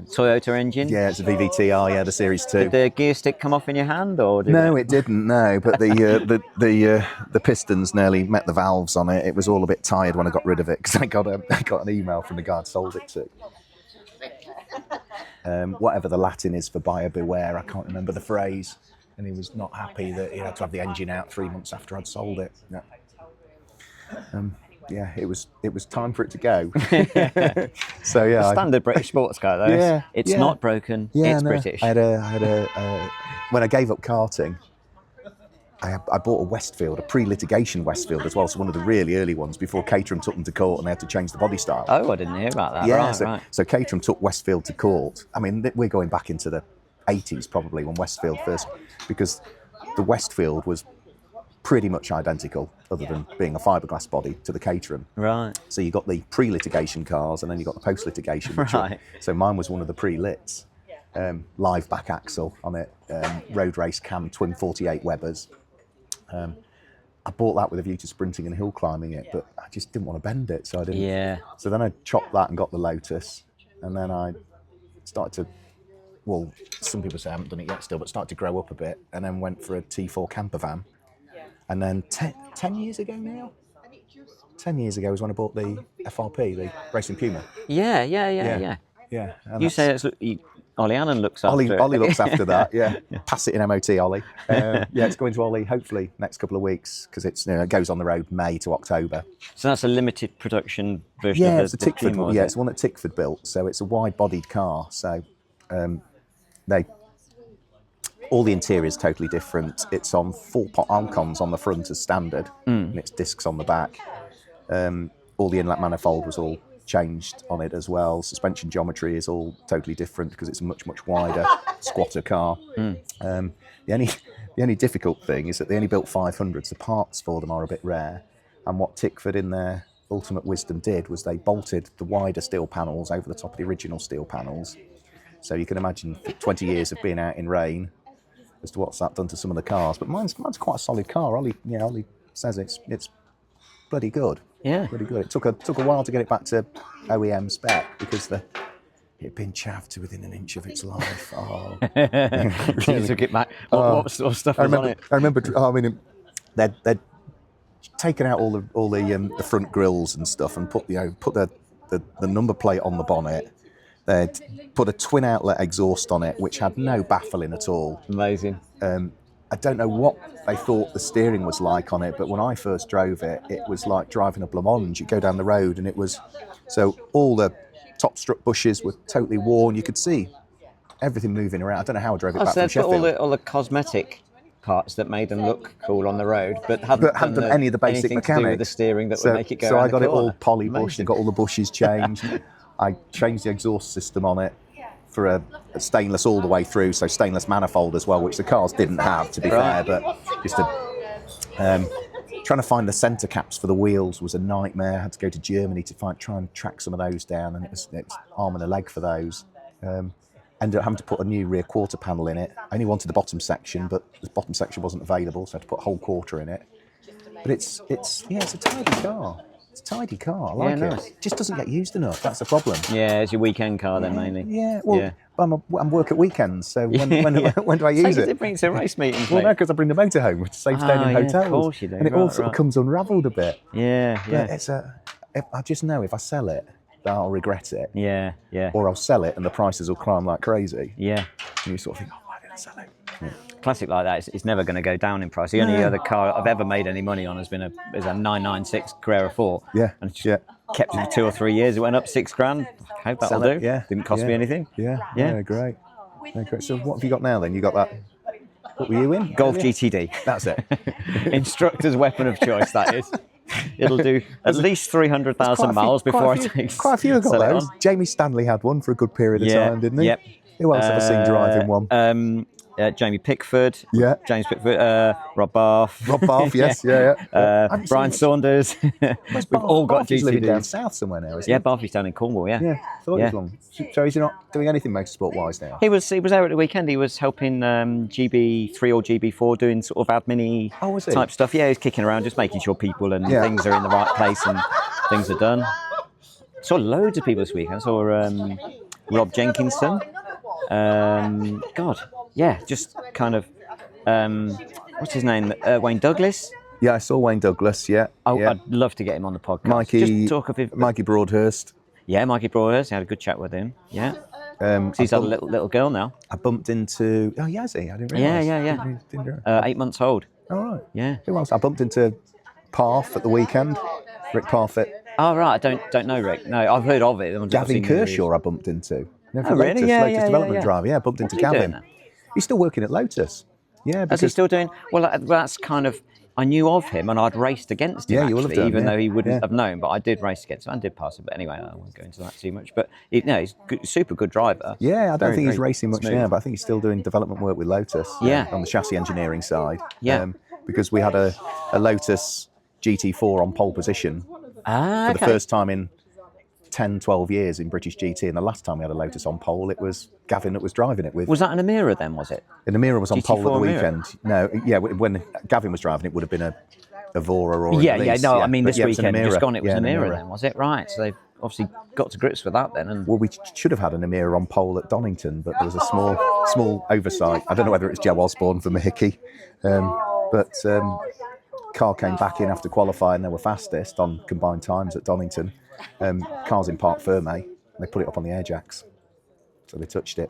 Toyota engine? Yeah, it's a VVTR, yeah, the Series 2. Did the gear stick come off in your hand, or did No, it didn't, no, but the pistons nearly met the valves on it. It was all a bit tired when I got rid of it, because I got an email from the guy I'd sold it to. Whatever the Latin is for buyer beware, I can't remember the phrase, and he was not happy that he had to have the engine out 3 months after I'd sold it. Yeah, it was time for it to go. So yeah, standard British sports car though. Yeah, it's yeah. not broken. Yeah, it's no, British. I had a when I gave up karting, I bought a Westfield, a pre-litigation Westfield as well, so one of the really early ones before Caterham took them to court and they had to change the body style. Oh, I didn't hear about that. Yeah, Right. so Caterham took Westfield to court. I mean, we're going back into the 80s probably when Westfield first, because the Westfield was pretty much identical, other than being a fiberglass body, to the Caterham. Right. So you got the pre-litigation cars, and then you got the post-litigation. Right. So mine was one of the pre-lits, live back axle on it, road race cam, twin 48 Webers. I bought that with a view to sprinting and hill climbing it, but I just didn't want to bend it, so I didn't. Yeah. So then I chopped that and got the Lotus, and then I started to, well, some people say I haven't done it yet still, but started to grow up a bit, and then went for a T4 camper van. And then 10 years ago now? 10 years ago was when I bought the FRP, the Racing Puma. Yeah. Yeah. You say it's Ollie Allen looks after it. Ollie looks after that, yeah. Pass it in MOT, Ollie. Yeah, it's going to Ollie hopefully next couple of weeks, because it goes on the road May to October. So that's a limited production version Yeah, of it's a the Tickford Puma, one. Yeah, it's one that Tickford built, so it's a wide-bodied car. So all the interior is totally different. It's on full pot Alcons on the front as standard, and it's discs on the back. All the inlet manifold was all changed on it as well. Suspension geometry is all totally different because it's a much wider squatter car. The only difficult thing is that they only built 500s. The parts for them are a bit rare, and what Tickford in their ultimate wisdom did was they bolted the wider steel panels over the top of the original steel panels. So you can imagine 20 years of being out in rain as to what's that done to some of the cars. But mine's quite a solid car. Ollie says it's bloody good. Yeah. Pretty good. It took a while to get it back to OEM spec because it had been chaffed to within an inch of its life. Oh. You took it back. What sort of stuff was on it? I remember. I mean, they'd taken out all the front grills and stuff and put the number plate on the bonnet. They'd put a twin outlet exhaust on it, which had no baffling at all. Amazing. I don't know what they thought the steering was like on it, but when I first drove it, it was like driving a blancmange. You go down the road and it was, so all the top strut bushes were totally worn. You could see everything moving around. I don't know how I drove it back from Sheffield. All the cosmetic parts that made them look cool on the road, but hadn't done any of the basic anything mechanics. To do with the steering that would make it go So around I got the it all corner. poly-bushed and got all the bushes changed. I changed the exhaust system on it for a stainless all the way through, so stainless manifold as well, which the cars didn't have, to be fair, but just trying to find the centre caps for the wheels was a nightmare. I had to go to Germany to try and track some of those down, and it was arm and a leg for those. Ended up having to put a new rear quarter panel in it. I only wanted the bottom section, but the bottom section wasn't available, so I had to put a whole quarter in it. But it's a tidy car. It's a tidy car. I like it. Nice. It just doesn't get used enough. That's the problem. Yeah, it's your weekend car then mainly. Yeah. Well, I'm work at weekends, so when do I use it? It brings to race meetings, Well, mate. no, because I bring the motor home, which saves staying in yeah, hotels. of course you do. And it all Right, sort of right. comes unravelled a bit. Yeah, But yeah. I just know if I sell it, that I'll regret it. Yeah, yeah. Or I'll sell it and the prices will climb like crazy. Yeah. And you sort of think, oh, why didn't I sell it? Yeah. Classic like that, it's never going to go down in price. The only other car I've ever made any money on has been a 996 Carrera 4. Yeah, And it's just kept it for 2 or 3 years. It went up $6,000. I hope that'll Sell it, do. yeah, Didn't cost me anything. Yeah, Yeah. great. Yeah, great. So what have you got now then? You got that, what were you in? Golf earlier? GTD. That's it. Instructor's weapon of choice, that is. It'll do at least 300,000 miles before I take Quite a few have got sell it those. on. Jamie Stanley had one for a good period of time, didn't he? Yep. Who else have I seen driving one? Jamie Pickford. Yeah. James Pickford. Rob Bath. Rob Bath, yes, yeah. Brian Saunders. We've all got He's living down GTDs. south somewhere now, isn't Yeah, he? Barthy's down in Cornwall, yeah. Yeah, thought he was long. So he's not doing anything motorsport-wise now? He was there at the weekend. He was helping GB3 or GB4 doing sort of admin-y Oh, was he? type stuff. Yeah, he was kicking around, just making sure people and Yeah. things are in the right place and things are done. Saw loads of people this weekend. I saw Rob Jenkinson. God, yeah, just kind of, what's his name? Wayne Douglas. Yeah, I saw Wayne Douglas, yeah. yeah. I'd love to get him on the podcast. Mikey, just talk of his, Mikey Broadhurst. Yeah, Mikey Broadhurst. I had a good chat with him. Yeah. He's had a little girl now. I bumped into... Oh, yeah, has he? I didn't realise. Yeah. Didn't realise. 8 months old. All right. Yeah. Who else? I bumped into Parf at the weekend. Rick Parfitt. Oh right, I don't know Rick. No, I've heard of it. I've Gavin seen the reviews. Kershaw I bumped into. No, Oh, really? Yeah, Lotus yeah, development yeah. driver. Yeah, I bumped into What's he doing Gavin. then? He's still working at Lotus. Yeah, Is he because still doing? Well, that's kind of. I knew of him and I'd raced against him Yeah, you will have actually, done, even yeah. though he wouldn't Yeah. have known. But I did race against him and did pass him. But anyway, I won't go into that too much. But he's good, super good driver. yeah, I don't Very, think he's very racing much smooth. now, but I think he's still doing development work with Lotus. Yeah. On the chassis engineering side. Yeah. Because we had a Lotus GT4 on pole position Ah, for the first time in 10, 12 years in British GT, and the last time we had a Lotus on pole, it was Gavin that was driving it with. Was that an Amira then? Was it? And Amira was on pole at the GT4 Amira? weekend. No, yeah, when Gavin was driving, it would have been a Vora or a Yeah. Elise, No, I mean But this yeah, it was an weekend just Amira. gone. It was Yeah, an an Amira then, was it? Right. So they've obviously got to grips with that then. And Well, we should have had an Amira on pole at Donington, but there was a small oversight. I don't know whether it's Joe Osborne for Mahiki, but car came back in after qualifying. They were fastest on combined times at Donington. Cars in Parc Fermé. They put it up on the air jacks, so they touched it.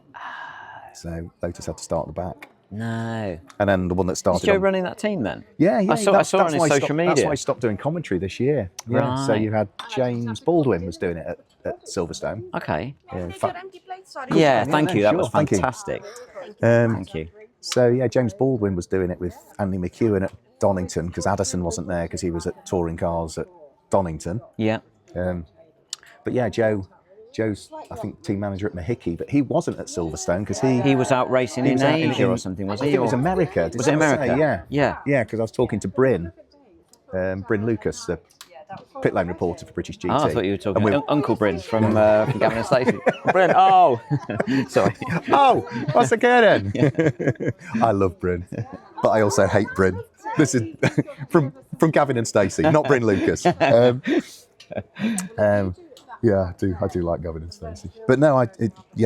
So Lotus had to start at the back. no. And then the one that Is started. Joe on- running that team then? Yeah, I saw it on his why he social stopped- media. That's why he stopped doing commentary this year. Yeah. So Right. you had James Baldwin was doing it at Silverstone. Okay. Yeah, in Take fact- your empty plate, sorry. Yeah, thank you. That sure, was thank you. fantastic. Um, Thank you. So yeah, James Baldwin was doing it with Andy McEwen at Donington because Addison wasn't there because he was at touring cars at Donington. Yeah. But yeah, Joe's I think team manager at Mahiki, but he wasn't at Silverstone because He was out racing in was out Asia or something, was I he? think it was Or- America. Did Was it someone say? America? Yeah. Yeah. Yeah, because I was talking to Bryn Lucas, the pit lane reporter for British GT. Oh, I thought you were talking And we- Uncle Bryn from Gavin and Stacey. Bryn, oh! Sorry. Oh, what's the then? I love Bryn, but I also hate Bryn. This is from Gavin and Stacey, not Bryn Lucas. Yeah, I do like Gavin and Stacey. But no,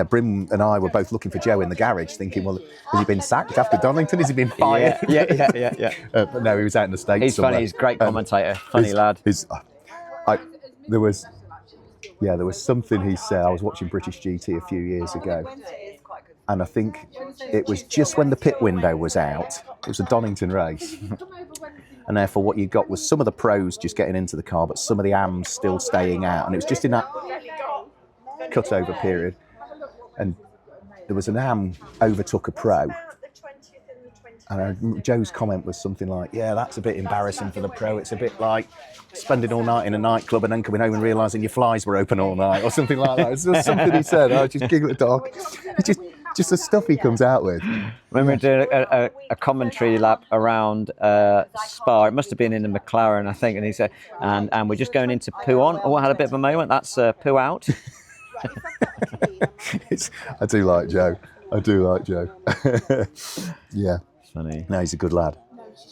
Bryn and I were both looking for Joe in the garage, thinking, well, has he been sacked after Donington? Has he been fired? Yeah. But no, he was out in the States. He's somewhere. funny. He's a great commentator. Funny lad. There was something he said. I was watching British GT a few years ago, and I think it was just when the pit window was out. It was a Donington race. And therefore what you got was some of the pros just getting into the car, but some of the AMs still staying out. And it was just in that cutover period. And there was an AM overtook a pro. And Joe's comment was something like, yeah, that's a bit embarrassing for the pro. It's a bit like spending all night in a nightclub and then coming home and realising your flies were open all night or something like that. It's just something he said. I just giggle at the dog. It's just the stuff he comes out with. Remember doing a commentary lap around Spa. It must have been in the McLaren, I think. And he said, and we're just going into poo on. Oh, I had a bit of a moment. That's poo out. I do like Joe. Yeah. Funny. No, he's a good lad.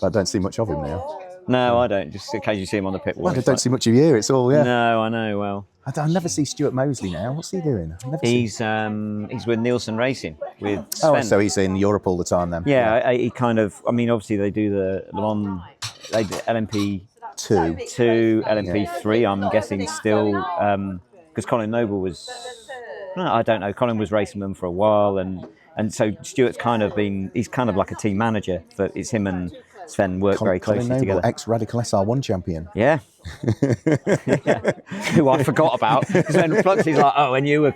But I don't see much of him now. No, I don't. Just occasionally see him on the pit wall. Well, I don't see much of you. It's all, yeah. No, I know. Well, I never see Stuart Mosley now. What's he doing? he's with Nielsen Racing with Sven. Oh, so he's in Europe all the time then? Yeah, he kind of. I mean, obviously they do the Le Mans, they do LMP2, LMP3. I'm guessing still because Colin Noble was. I don't know. Colin was racing them for a while, and so Stuart's kind of been. He's kind of like a team manager. But it's him and Sven work very closely Colin Noble, together. ex-Radical SR1 champion. Yeah. Yeah. Who I forgot about. Because when Fluxy's like, oh, when you were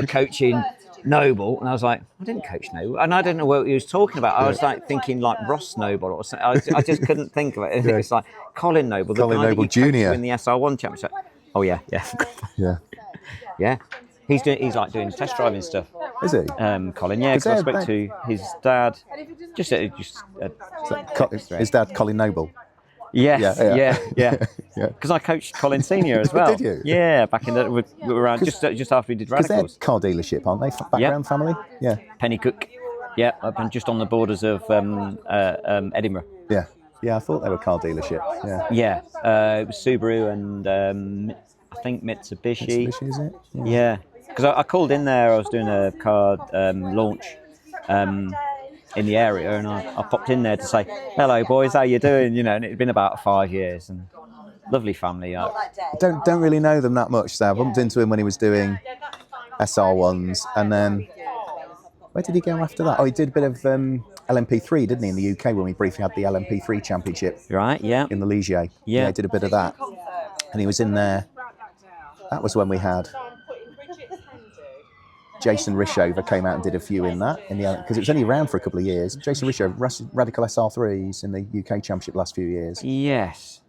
coaching Noble, and I was like, I didn't coach Noble, and I didn't know what he was talking about. I was like thinking like Ross Noble or something. I just couldn't think of it. It's like Colin Noble, the guy Noble that you coached Jr. in the SR1 championship. Oh yeah. Yeah. Yeah. He's like doing test driving stuff. Is he? Colin, yeah, because I spoke to his dad. His dad, Colin Noble. Yes, yeah. Yeah. Because I coached Colin Senior as well. Did you? Yeah, back in we were around just after we did Because they're Radicals. car dealership, aren't they? Background family? Yeah. Pennycook. Yeah, up and just on the borders of Edinburgh. Yeah. Yeah, I thought they were car dealership. Yeah. Yeah, it was Subaru and I think Mitsubishi. Mitsubishi, is it? Yeah. Because I called in there, I was doing a car launch in the area, and I popped in there to say, hello boys, how you doing? You know, and it had been about 5 years, and lovely family. Don't really know them that much, so I bumped into him when he was doing SR1s, and then, where did he go after that? Oh, he did a bit of LMP3, didn't he, in the UK, when we briefly had the LMP3 championship. Right, yeah. In the Ligier. Yeah. He did a bit of that. And he was in there. That was when we had Jason Rishover came out and did a few in that, because it was only around for a couple of years. Jason Rishover, Radical SR3s in the UK Championship last few years. Yes.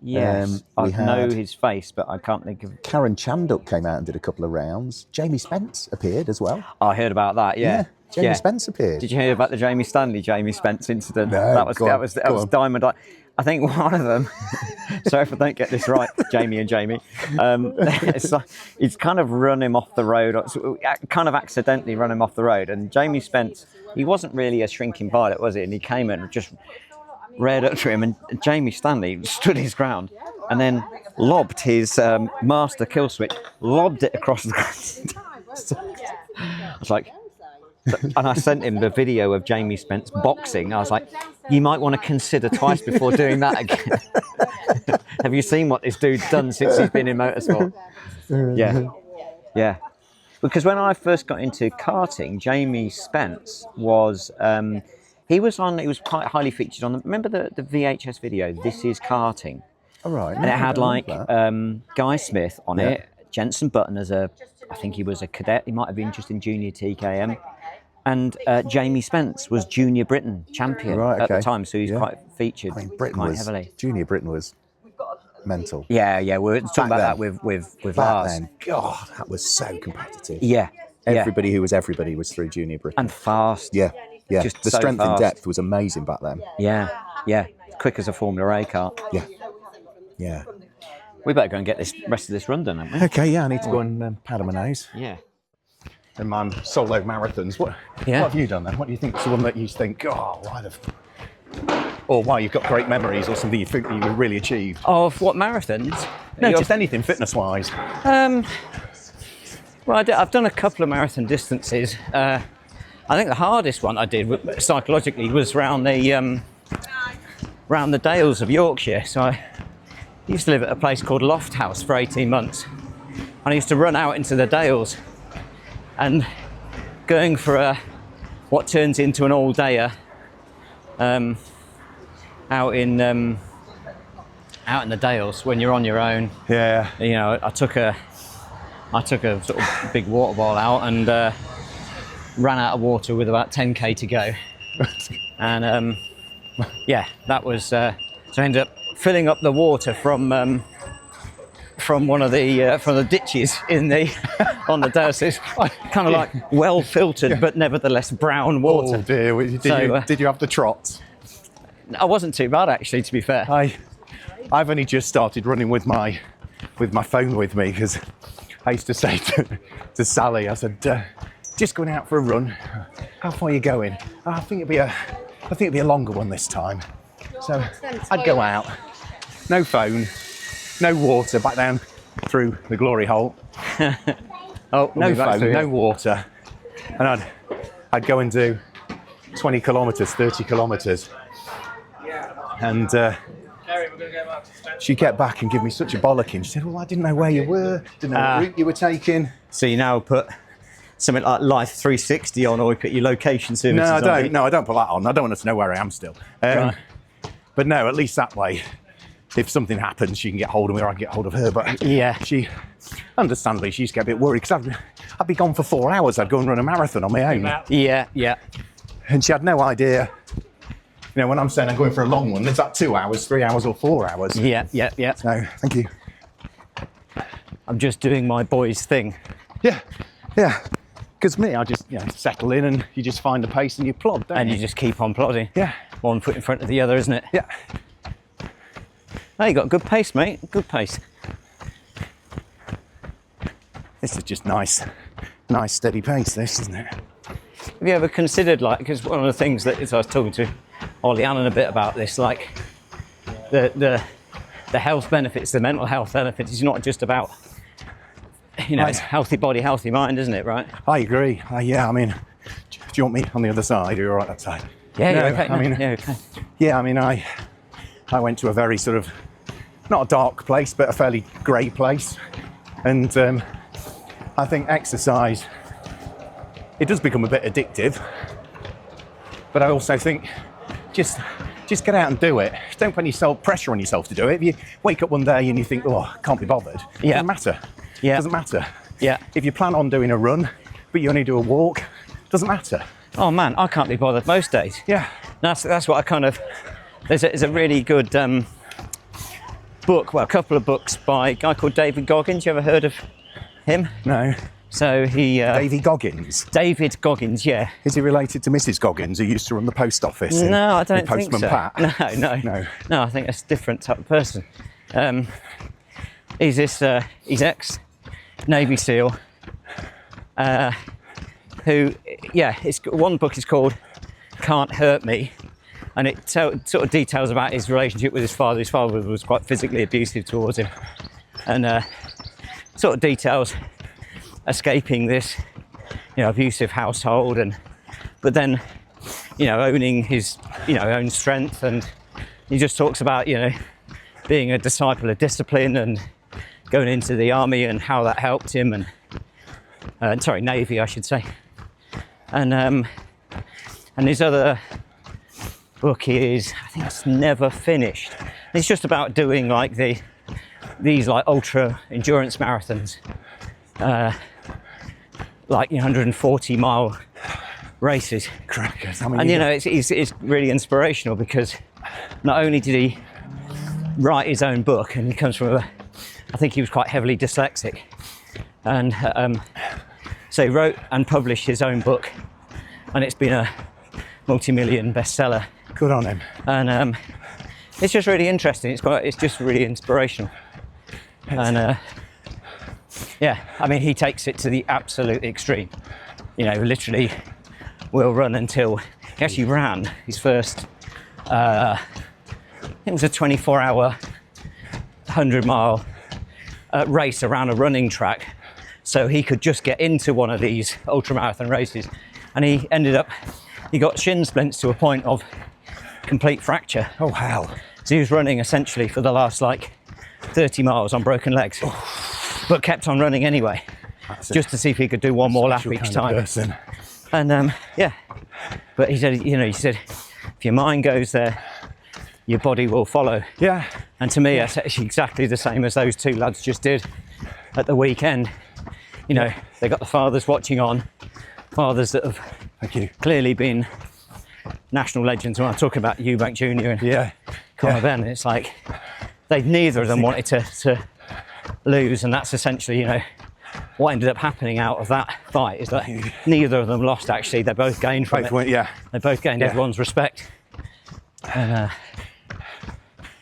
I know his face, but I can't think of... Karen Chanduk came out and did a couple of rounds. Jamie Spence appeared as well. I heard about that, yeah. Jamie Spence appeared. Did you hear about the Jamie Spence incident? No, that was Diamond. I think one of them, sorry if I don't get this right, Jamie and Jamie, he's kind of run him off the road, kind of accidentally run him off the road. And Jamie Spence, he wasn't really a shrinking pilot, was he? And he came in and just reared up to him, and Jamie Stanley stood his ground and then lobbed his master kill switch, lobbed it across the ground. I was like... And I sent him the video of Jamie Spence boxing. I was like, you might want to consider twice before doing that again. Have you seen what this dude's done since he's been in motorsport? Yeah. Because when I first got into karting, Jamie Spence was, he was quite highly featured on, remember the VHS video, This Is Karting? All right. And it had like Guy Smith on it, Jensen Button I think he was a cadet, he might have been just in junior TKM. And Jamie Spence was Junior Britain champion at the time, so he's quite featured quite heavily. Junior Britain was mental. Yeah, we were talking about that with Lars. Then, God, that was so competitive. Yeah. Everybody who was everybody was through Junior Britain. And fast. Yeah. Just the so strength fast. and depth was amazing back then. Yeah. Quick as a Formula A car. Yeah. We better go and get this rest of this run done, haven't we? Okay, I need to go and powder my nose. Yeah. And my solo marathons. What have you done then? What do you think is the one that you think, or why you've got great memories, or something you think you really achieved? Of what marathons? No, just anything fitness-wise. Well, I've done a couple of marathon distances. I think the hardest one I did psychologically was round the Dales of Yorkshire. So I used to live at a place called Loft House for 18 months. And I used to run out into the Dales and going for what turns into an all-dayer out in the Dales when you're on your own. Yeah. You know, I took a sort of big water bottle out and ran out of water with about 10k to go. And that was so I ended up filling up the water from one of the ditches on the Dale. So it's kind of like well filtered, but nevertheless brown water. Oh dear! Did you have the trot? I wasn't too bad actually, to be fair. I've only just started running with my phone with me, because I used to say to Sally, I said, just going out for a run. How far are you going? I think it'd be a longer one this time. So I'd go out, no phone, no water, back down through the glory hole. Oh, No back phone, through no it. water. And I'd go and do 20 kilometres, 30 kilometres. And she'd get back and give me such a bollocking. She said, well, I didn't know where you were, didn't know what route you were taking. So you now put something like Life 360 on, or we put your location services No, I on, don't. do you? No, I don't put that on. I don't want her to know where I am still. Right. But no, at least that way, if something happens, she can get hold of me or I can get hold of her. But Yeah. she, understandably, she used to get a bit worried because I'd be gone for 4 hours. I'd go and run a marathon on my own. Yeah, yeah. And she had no idea. You know, when I'm saying I'm going for a long one, is that 2 hours, 3 hours or 4 hours? Yeah, yeah, yeah. So, thank you. I'm just doing my boys thing. Yeah, yeah. Because me, I just settle in and you just find the pace and you plod, don't And you? you just keep on plodding. Yeah. One foot in front of the other, isn't it? Yeah. Oh, you got good pace, mate. Good pace. This is just nice steady pace, this, isn't it? Have you ever considered, like, because one of the things that as I was talking to Ollie Allen a bit about this, like the health benefits, the mental health benefits, is not just about, it's healthy body, healthy mind, isn't it, right? I agree. Yeah, I mean, do you want me on the other side or you're all right that side? Yeah, No, you're okay. I mean, yeah, okay. Yeah, I mean, I went to a very sort of, not a dark place, but a fairly grey place. And I think exercise, it does become a bit addictive. But I also think just get out and do it. Don't put pressure on yourself to do it. If you wake up one day and you think, oh, I can't be bothered, it Yeah. doesn't matter. Yeah. It doesn't matter. Yeah. If you plan on doing a run, but you only do a walk, it doesn't matter. Oh man, I can't be bothered most days. Yeah. That's what I kind of. There's a really good book, well, a couple of books by a guy called David Goggins. You ever heard of him? No. So he. Davy Goggins. David Goggins, yeah. Is he related to Mrs. Goggins, who used to run the post office? No, I don't in think Postman so. Pat? No, I think that's a different type of person. He's ex-Navy SEAL, who, one book is called Can't Hurt Me, and it sort of details about his relationship with his father. His father was quite physically abusive towards him, and sort of details escaping this, abusive household, but then, owning his, own strength, and he just talks about, being a disciple of discipline and going into the army and how that helped him, and Navy, I should say, and his other book is, I think it's Never Finished. It's just about doing like these like ultra endurance marathons, like 140-mile races. Crackers. I mean, And it's really inspirational because not only did he write his own book, and he comes from I think he was quite heavily dyslexic, and so he wrote and published his own book, and it's been a multi-million bestseller. good on him. And it's just really interesting. It's just really inspirational. And I mean, he takes it to the absolute extreme. Literally will run until he actually ran his first. I think it was a 24-hour, 100-mile race around a running track, so he could just get into one of these ultramarathon races, and he got shin splints to a point of complete fracture. Oh, wow. So he was running essentially for the last 30 miles on broken legs, but kept on running anyway, just to see if he could do one more lap Special each kind of time. person. And but he said, if your mind goes there, your body will follow. Yeah. And to me, that's actually exactly the same as those two lads just did at the weekend. They got the fathers watching on, fathers that have Thank you. clearly been national legends. When I'm talking about Eubank Jr. and Yeah. Conor Benn, it's like neither of them wanted to lose, and that's essentially, what ended up happening out of that fight is that neither of them lost. Actually, they both gained from it. Yeah. They both gained everyone's respect. And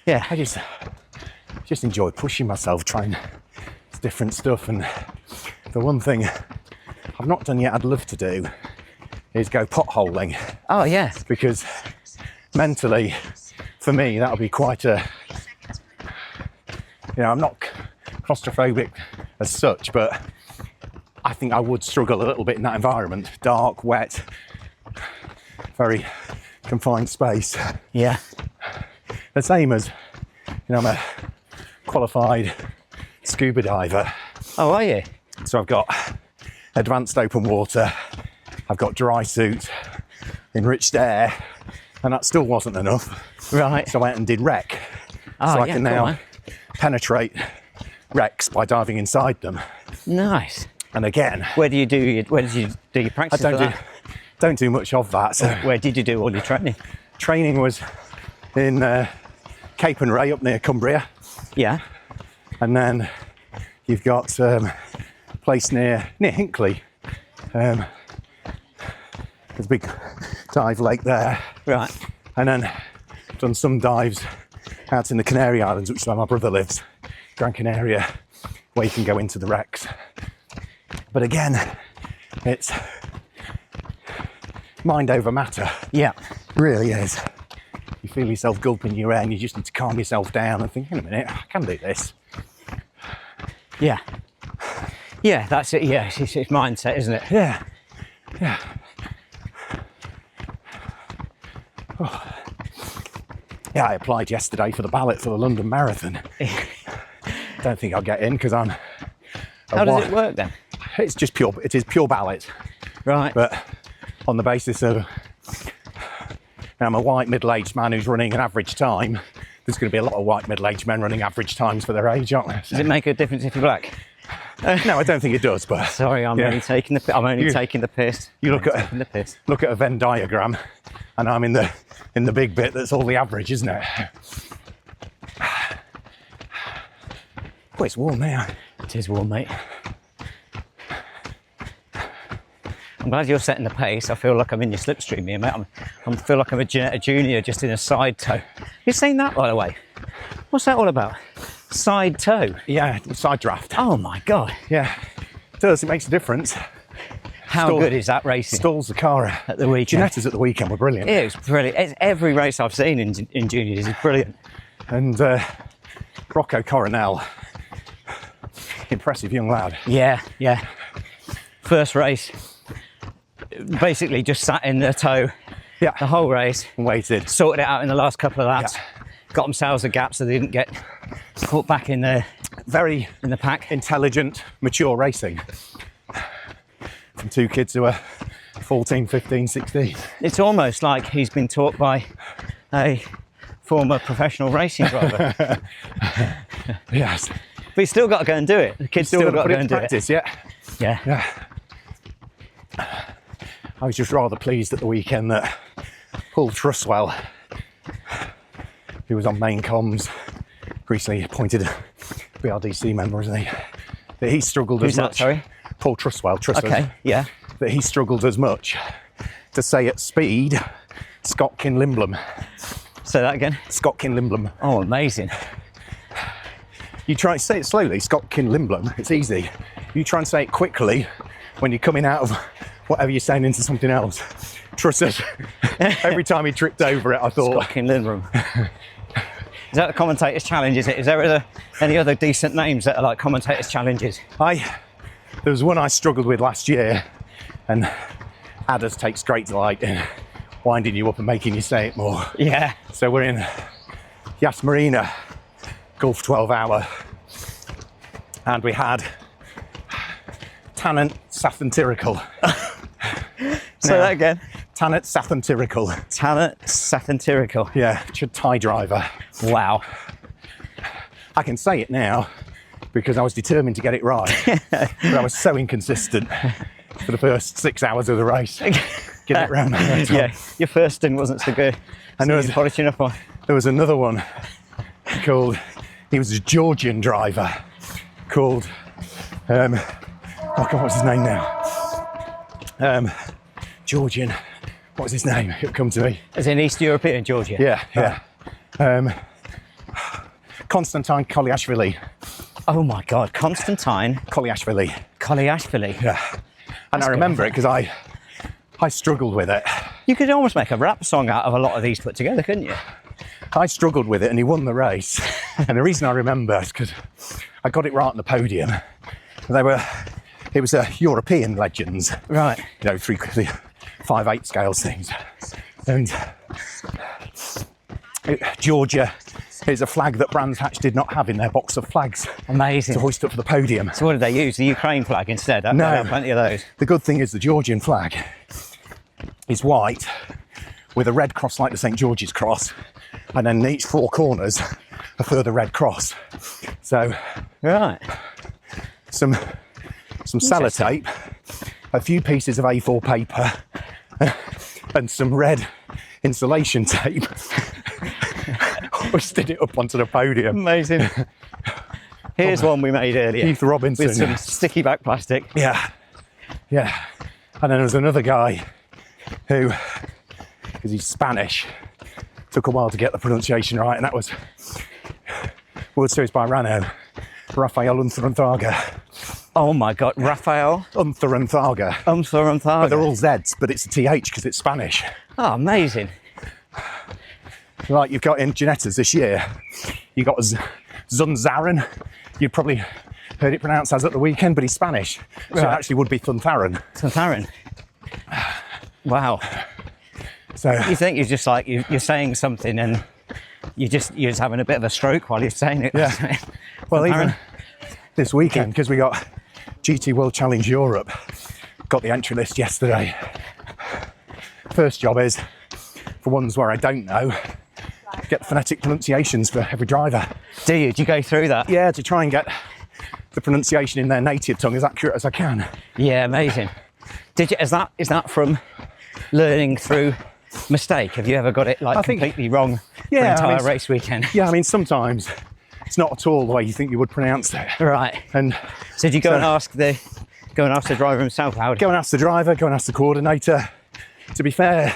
I just enjoy pushing myself, trying different stuff. And the one thing I've not done yet I'd love to do is go potholing, oh yeah, because mentally for me that'll be quite a You know, I'm not claustrophobic as such, but I think I would struggle a little bit in that environment. Dark, wet, very confined space. Yeah. The same as, you know, I'm a qualified scuba diver. Oh, are you? So I've got advanced open water, I've got dry suit, enriched air, and that still wasn't enough. Right. So I went and did rec. Oh, So I yeah, can go now on. penetrate wrecks by diving inside them. Nice. And again, Where did you do your I practice for that? don't do much of that. So Where did you do all your training? training was in Cape and Ray up near Cumbria. Yeah. And then you've got a place near Hinckley. There's a big dive lake there. Right. And then done some dives out in the Canary Islands, which is where my brother lives, Gran Canaria, where you can go into the wrecks. But again, it's mind over matter. Yeah. It really is. You feel yourself gulping your air and you just need to calm yourself down and think, hang on a minute, I can do this. Yeah. Yeah, that's it. Yeah, it's mindset, isn't it? Yeah. Yeah. Oh. Yeah, I applied yesterday for the ballot for the London Marathon. Don't think I'll get in because I'm How does it work then? It is pure ballot, Right. but on the basis of I'm a white middle-aged man who's running an average time. There's going to be a lot of white middle-aged men running average times for their age, aren't there? So, Does it make a difference if you're black? no, I don't think it does. But Sorry, I'm yeah. only taking the. I'm only taking the piss. You look I'm at taking the piss. look at a Venn diagram, and I'm in the big bit that's all the average, isn't it? Oh, it's warm now. It is warm, mate. I'm glad you're setting the pace. I feel like I'm in your slipstream here, mate. I feel like I'm a junior just in a side toe. You're saying that, by the way? What's that all about? Side toe? Yeah, side draft. Oh my God. Yeah, it does. It makes a difference. How good is that racing? Stalls the car At the weekend. Ginetta's at the weekend were brilliant. It was brilliant. Every race I've seen in juniors is brilliant. And Rocco Coronel, impressive young lad. Yeah, yeah. First race, basically just sat in the toe Yeah, the whole race. waited. Sorted it out in the last couple of laps. Yeah. Got themselves a gap so they didn't get caught back in the Very pack. intelligent, mature racing. From two kids who are 14, 15, 16. It's almost like he's been taught by a former professional racing driver. Yes. But he's still got to go and do it. The kid's still got to put go it and to do practice, it. yeah. Yeah. Yeah. I was just rather pleased at the weekend that Paul Truswell, who was on main comms, recently appointed BRDC member, isn't he? That he struggled Who's as that, much. sorry? Paul Truswell, Okay, yeah. that he struggled as much to say at speed, Scott Kinlimblum. Say that again. Scott Kinlimblum. Oh, amazing. You try and say it slowly, Scott Kinlimblum, it's easy. You try and say it quickly when you're coming out of whatever you're saying into something else. Trust us, every time he tripped over it, I thought... Scott Lindrum. Is that the commentators' challenge, is it? Is there any other decent names that are like commentators' challenges? There was one I struggled with last year, and Adders takes great delight in winding you up and making you say it more. Yeah. So we're in Yas Marina, Gulf 12 hour, and we had Tanant Sathantirical. Say that again. Tanant Sathantirical. Tanant Sathantirical. Yeah, Thai driver. Wow. I can say it now because I was determined to get it right. But I was so inconsistent for the first 6 hours of the race. Get it round. Yeah, your first stint wasn't so good. And So you're polishing up on. there was another one called, he was a Georgian driver called, oh God, what's his name now? Georgian, what was his name? It'll come to me. As in East European Georgia? Yeah. Konstantin Koliashvili. Oh my God, Konstantin Koliashvili. Koliashvili. Yeah. And I remember it because I struggled with it. You could almost make a rap song out of a lot of these put together, couldn't you? I struggled with it and he won the race. And the reason I remember is because I got it right on the podium. It was a European legends. Right. You know, 5/8 scales things. And Georgia is a flag that Brands Hatch did not have in their box of flags Amazing. to hoist up for the podium. So what did they use? The Ukraine flag instead? No. There are plenty of those. The good thing is the Georgian flag is white with a red cross like the St. George's cross, and then in each 4 corners a further red cross. So Right. some sellotape, a few pieces of A4 paper, and some red insulation tape. Hoisted it up onto the podium. Amazing. Here's one we made earlier. Keith Robinson. With some sticky back plastic. Yeah. And then there was another guy who, because he's Spanish, took a while to get the pronunciation right, and that was World Series by Renault, Rafael Unzaga. Oh my God, Rafael Unzaga. Unzaga. But they're all Z's, but it's a TH because it's Spanish. Oh, amazing. Like you've got in Genettas this year, you got Zunzaran. You probably heard it pronounced as at the weekend, but he's Spanish. So Right. it actually would be Thuntharan. Thuntharan. Wow. So You think you're just like, you're saying something and you're just having a bit of a stroke while you're saying it. Yeah. Well, even this weekend, because we got GT World Challenge Europe, got the entry list yesterday. First job is, for ones where I don't know, get the phonetic pronunciations for every driver. Do you go through that? Yeah, to try and get the pronunciation in their native tongue as accurate as I can. Yeah, amazing. Is that from learning through mistake? Have you ever got it like completely wrong for an entire race weekend? Yeah, I mean, sometimes it's not at all the way you think you would pronounce it. Right. And so did you go and ask the driver himself how? Go and ask the driver, go and ask the coordinator. To be fair,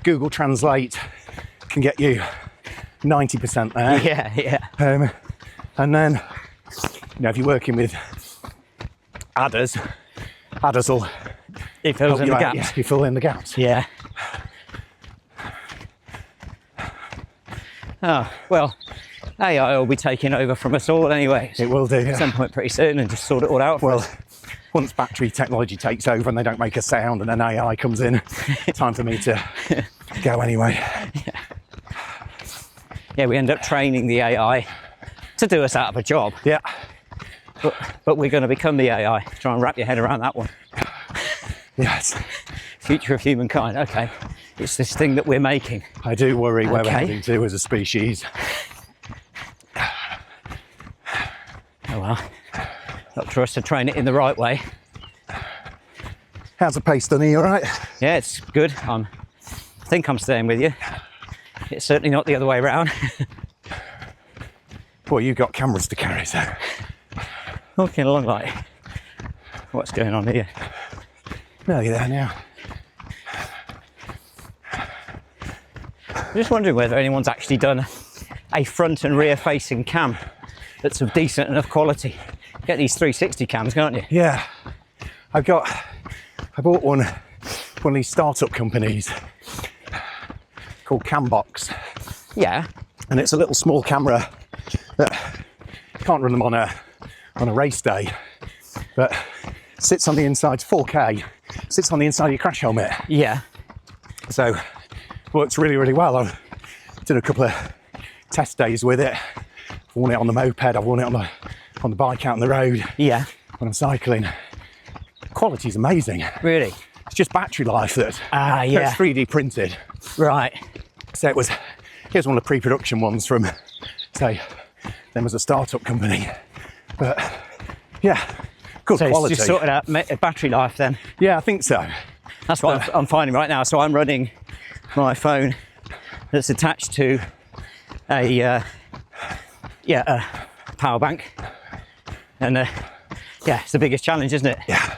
Google Translate can get you 90% there. Yeah. And then, if you're working with adders will It fills in the gaps. Yeah, you fill in the gaps. Yeah. Oh, well, AI will be taking over from us all anyway. It will do, yeah. At some point pretty soon and just sort it all out for us. Once battery technology takes over and they don't make a sound and then AI comes in, time for me to go anyway. Yeah, we end up training the AI to do us out of a job. Yeah. But we're going to become the AI. Try and wrap your head around that one. Yes. Future of humankind. Okay. It's this thing that we're making. I do worry where we're Okay. heading to as a species. Oh well. Up to us to train it in the right way. How's the pace, Dunny? All right? Yeah, it's good. I think I'm staying with you. It's certainly not the other way around. Well, you've got cameras to carry, so. Walking along like, what's going on here? No, you're there now. I'm just wondering whether anyone's actually done a front and rear facing cam that's of decent enough quality. You get these 360 cams, can't you? Yeah. I bought one of these startup companies called Cambox. Yeah. And it's a little small camera that you can't run them on a race day, but sits on the inside, 4K, sits on the inside of your crash helmet. Yeah. So works really, really well. I did a couple of test days with it. I've worn it on the moped, I've worn it on the bike out on the road. Yeah. When I'm cycling. Quality's amazing. Really? It's just battery life that's 3D printed. Right. So here's one of the pre-production ones from, say, them as a startup company. But yeah, good So quality. it's just sorted out battery life then. Yeah, I think so. That's what I'm finding right now. So I'm running my phone that's attached to a power bank, and it's the biggest challenge, isn't it? Yeah.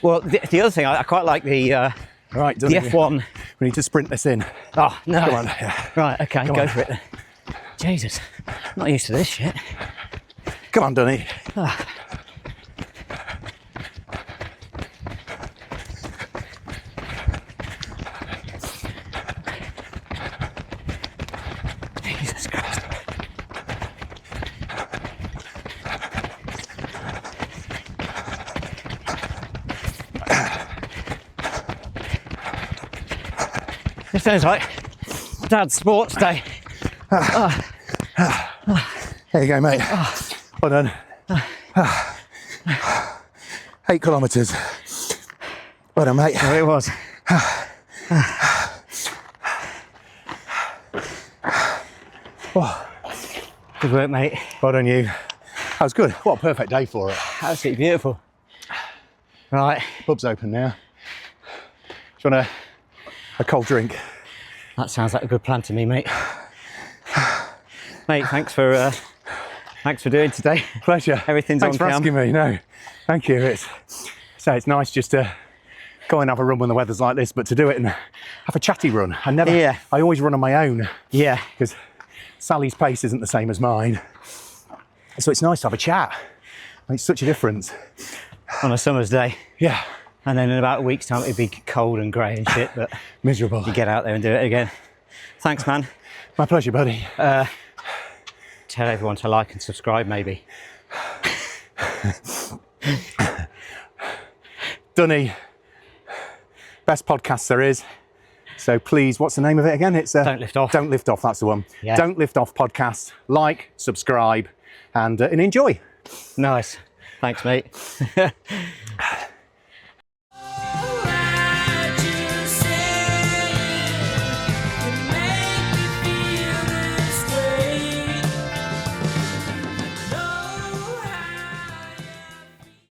Well, the other thing I quite like the Right, the F1. We need to sprint this in. Oh no! Come on. Yeah. Right, okay, Come go on. for it then. Jesus, I'm not used to this shit. Come on, Dunny. It sounds like Dad's sports day. There you go, mate. Well done. 8 kilometres. Well done, mate. There it was. Good work, mate. Well done, you. That was good. What a perfect day for it. Absolutely beautiful. Right. Pub's open now. Do you want a cold drink? That sounds like a good plan to me, mate. Mate, thanks for doing today. Pleasure. Everything's Thanks on for cam. asking me. No, thank you. It's nice just to go and have a run when the weather's like this, but to do it and have a chatty run. I always run on my own. Yeah. Because Sally's pace isn't the same as mine. So it's nice to have a chat. It makes such a difference. On a summer's day. Yeah. And then in about a week's time it'd be cold and grey and shit, but Miserable. you get out there and do it again. Thanks, man. My pleasure, buddy. Tell everyone to like and subscribe, maybe. Dunny. Best podcast there is. So please, what's the name of it again? It's Don't Lift Off. Don't Lift Off, that's the one. Yeah. Don't Lift Off podcast. Like, subscribe, and enjoy. Nice. Thanks, mate.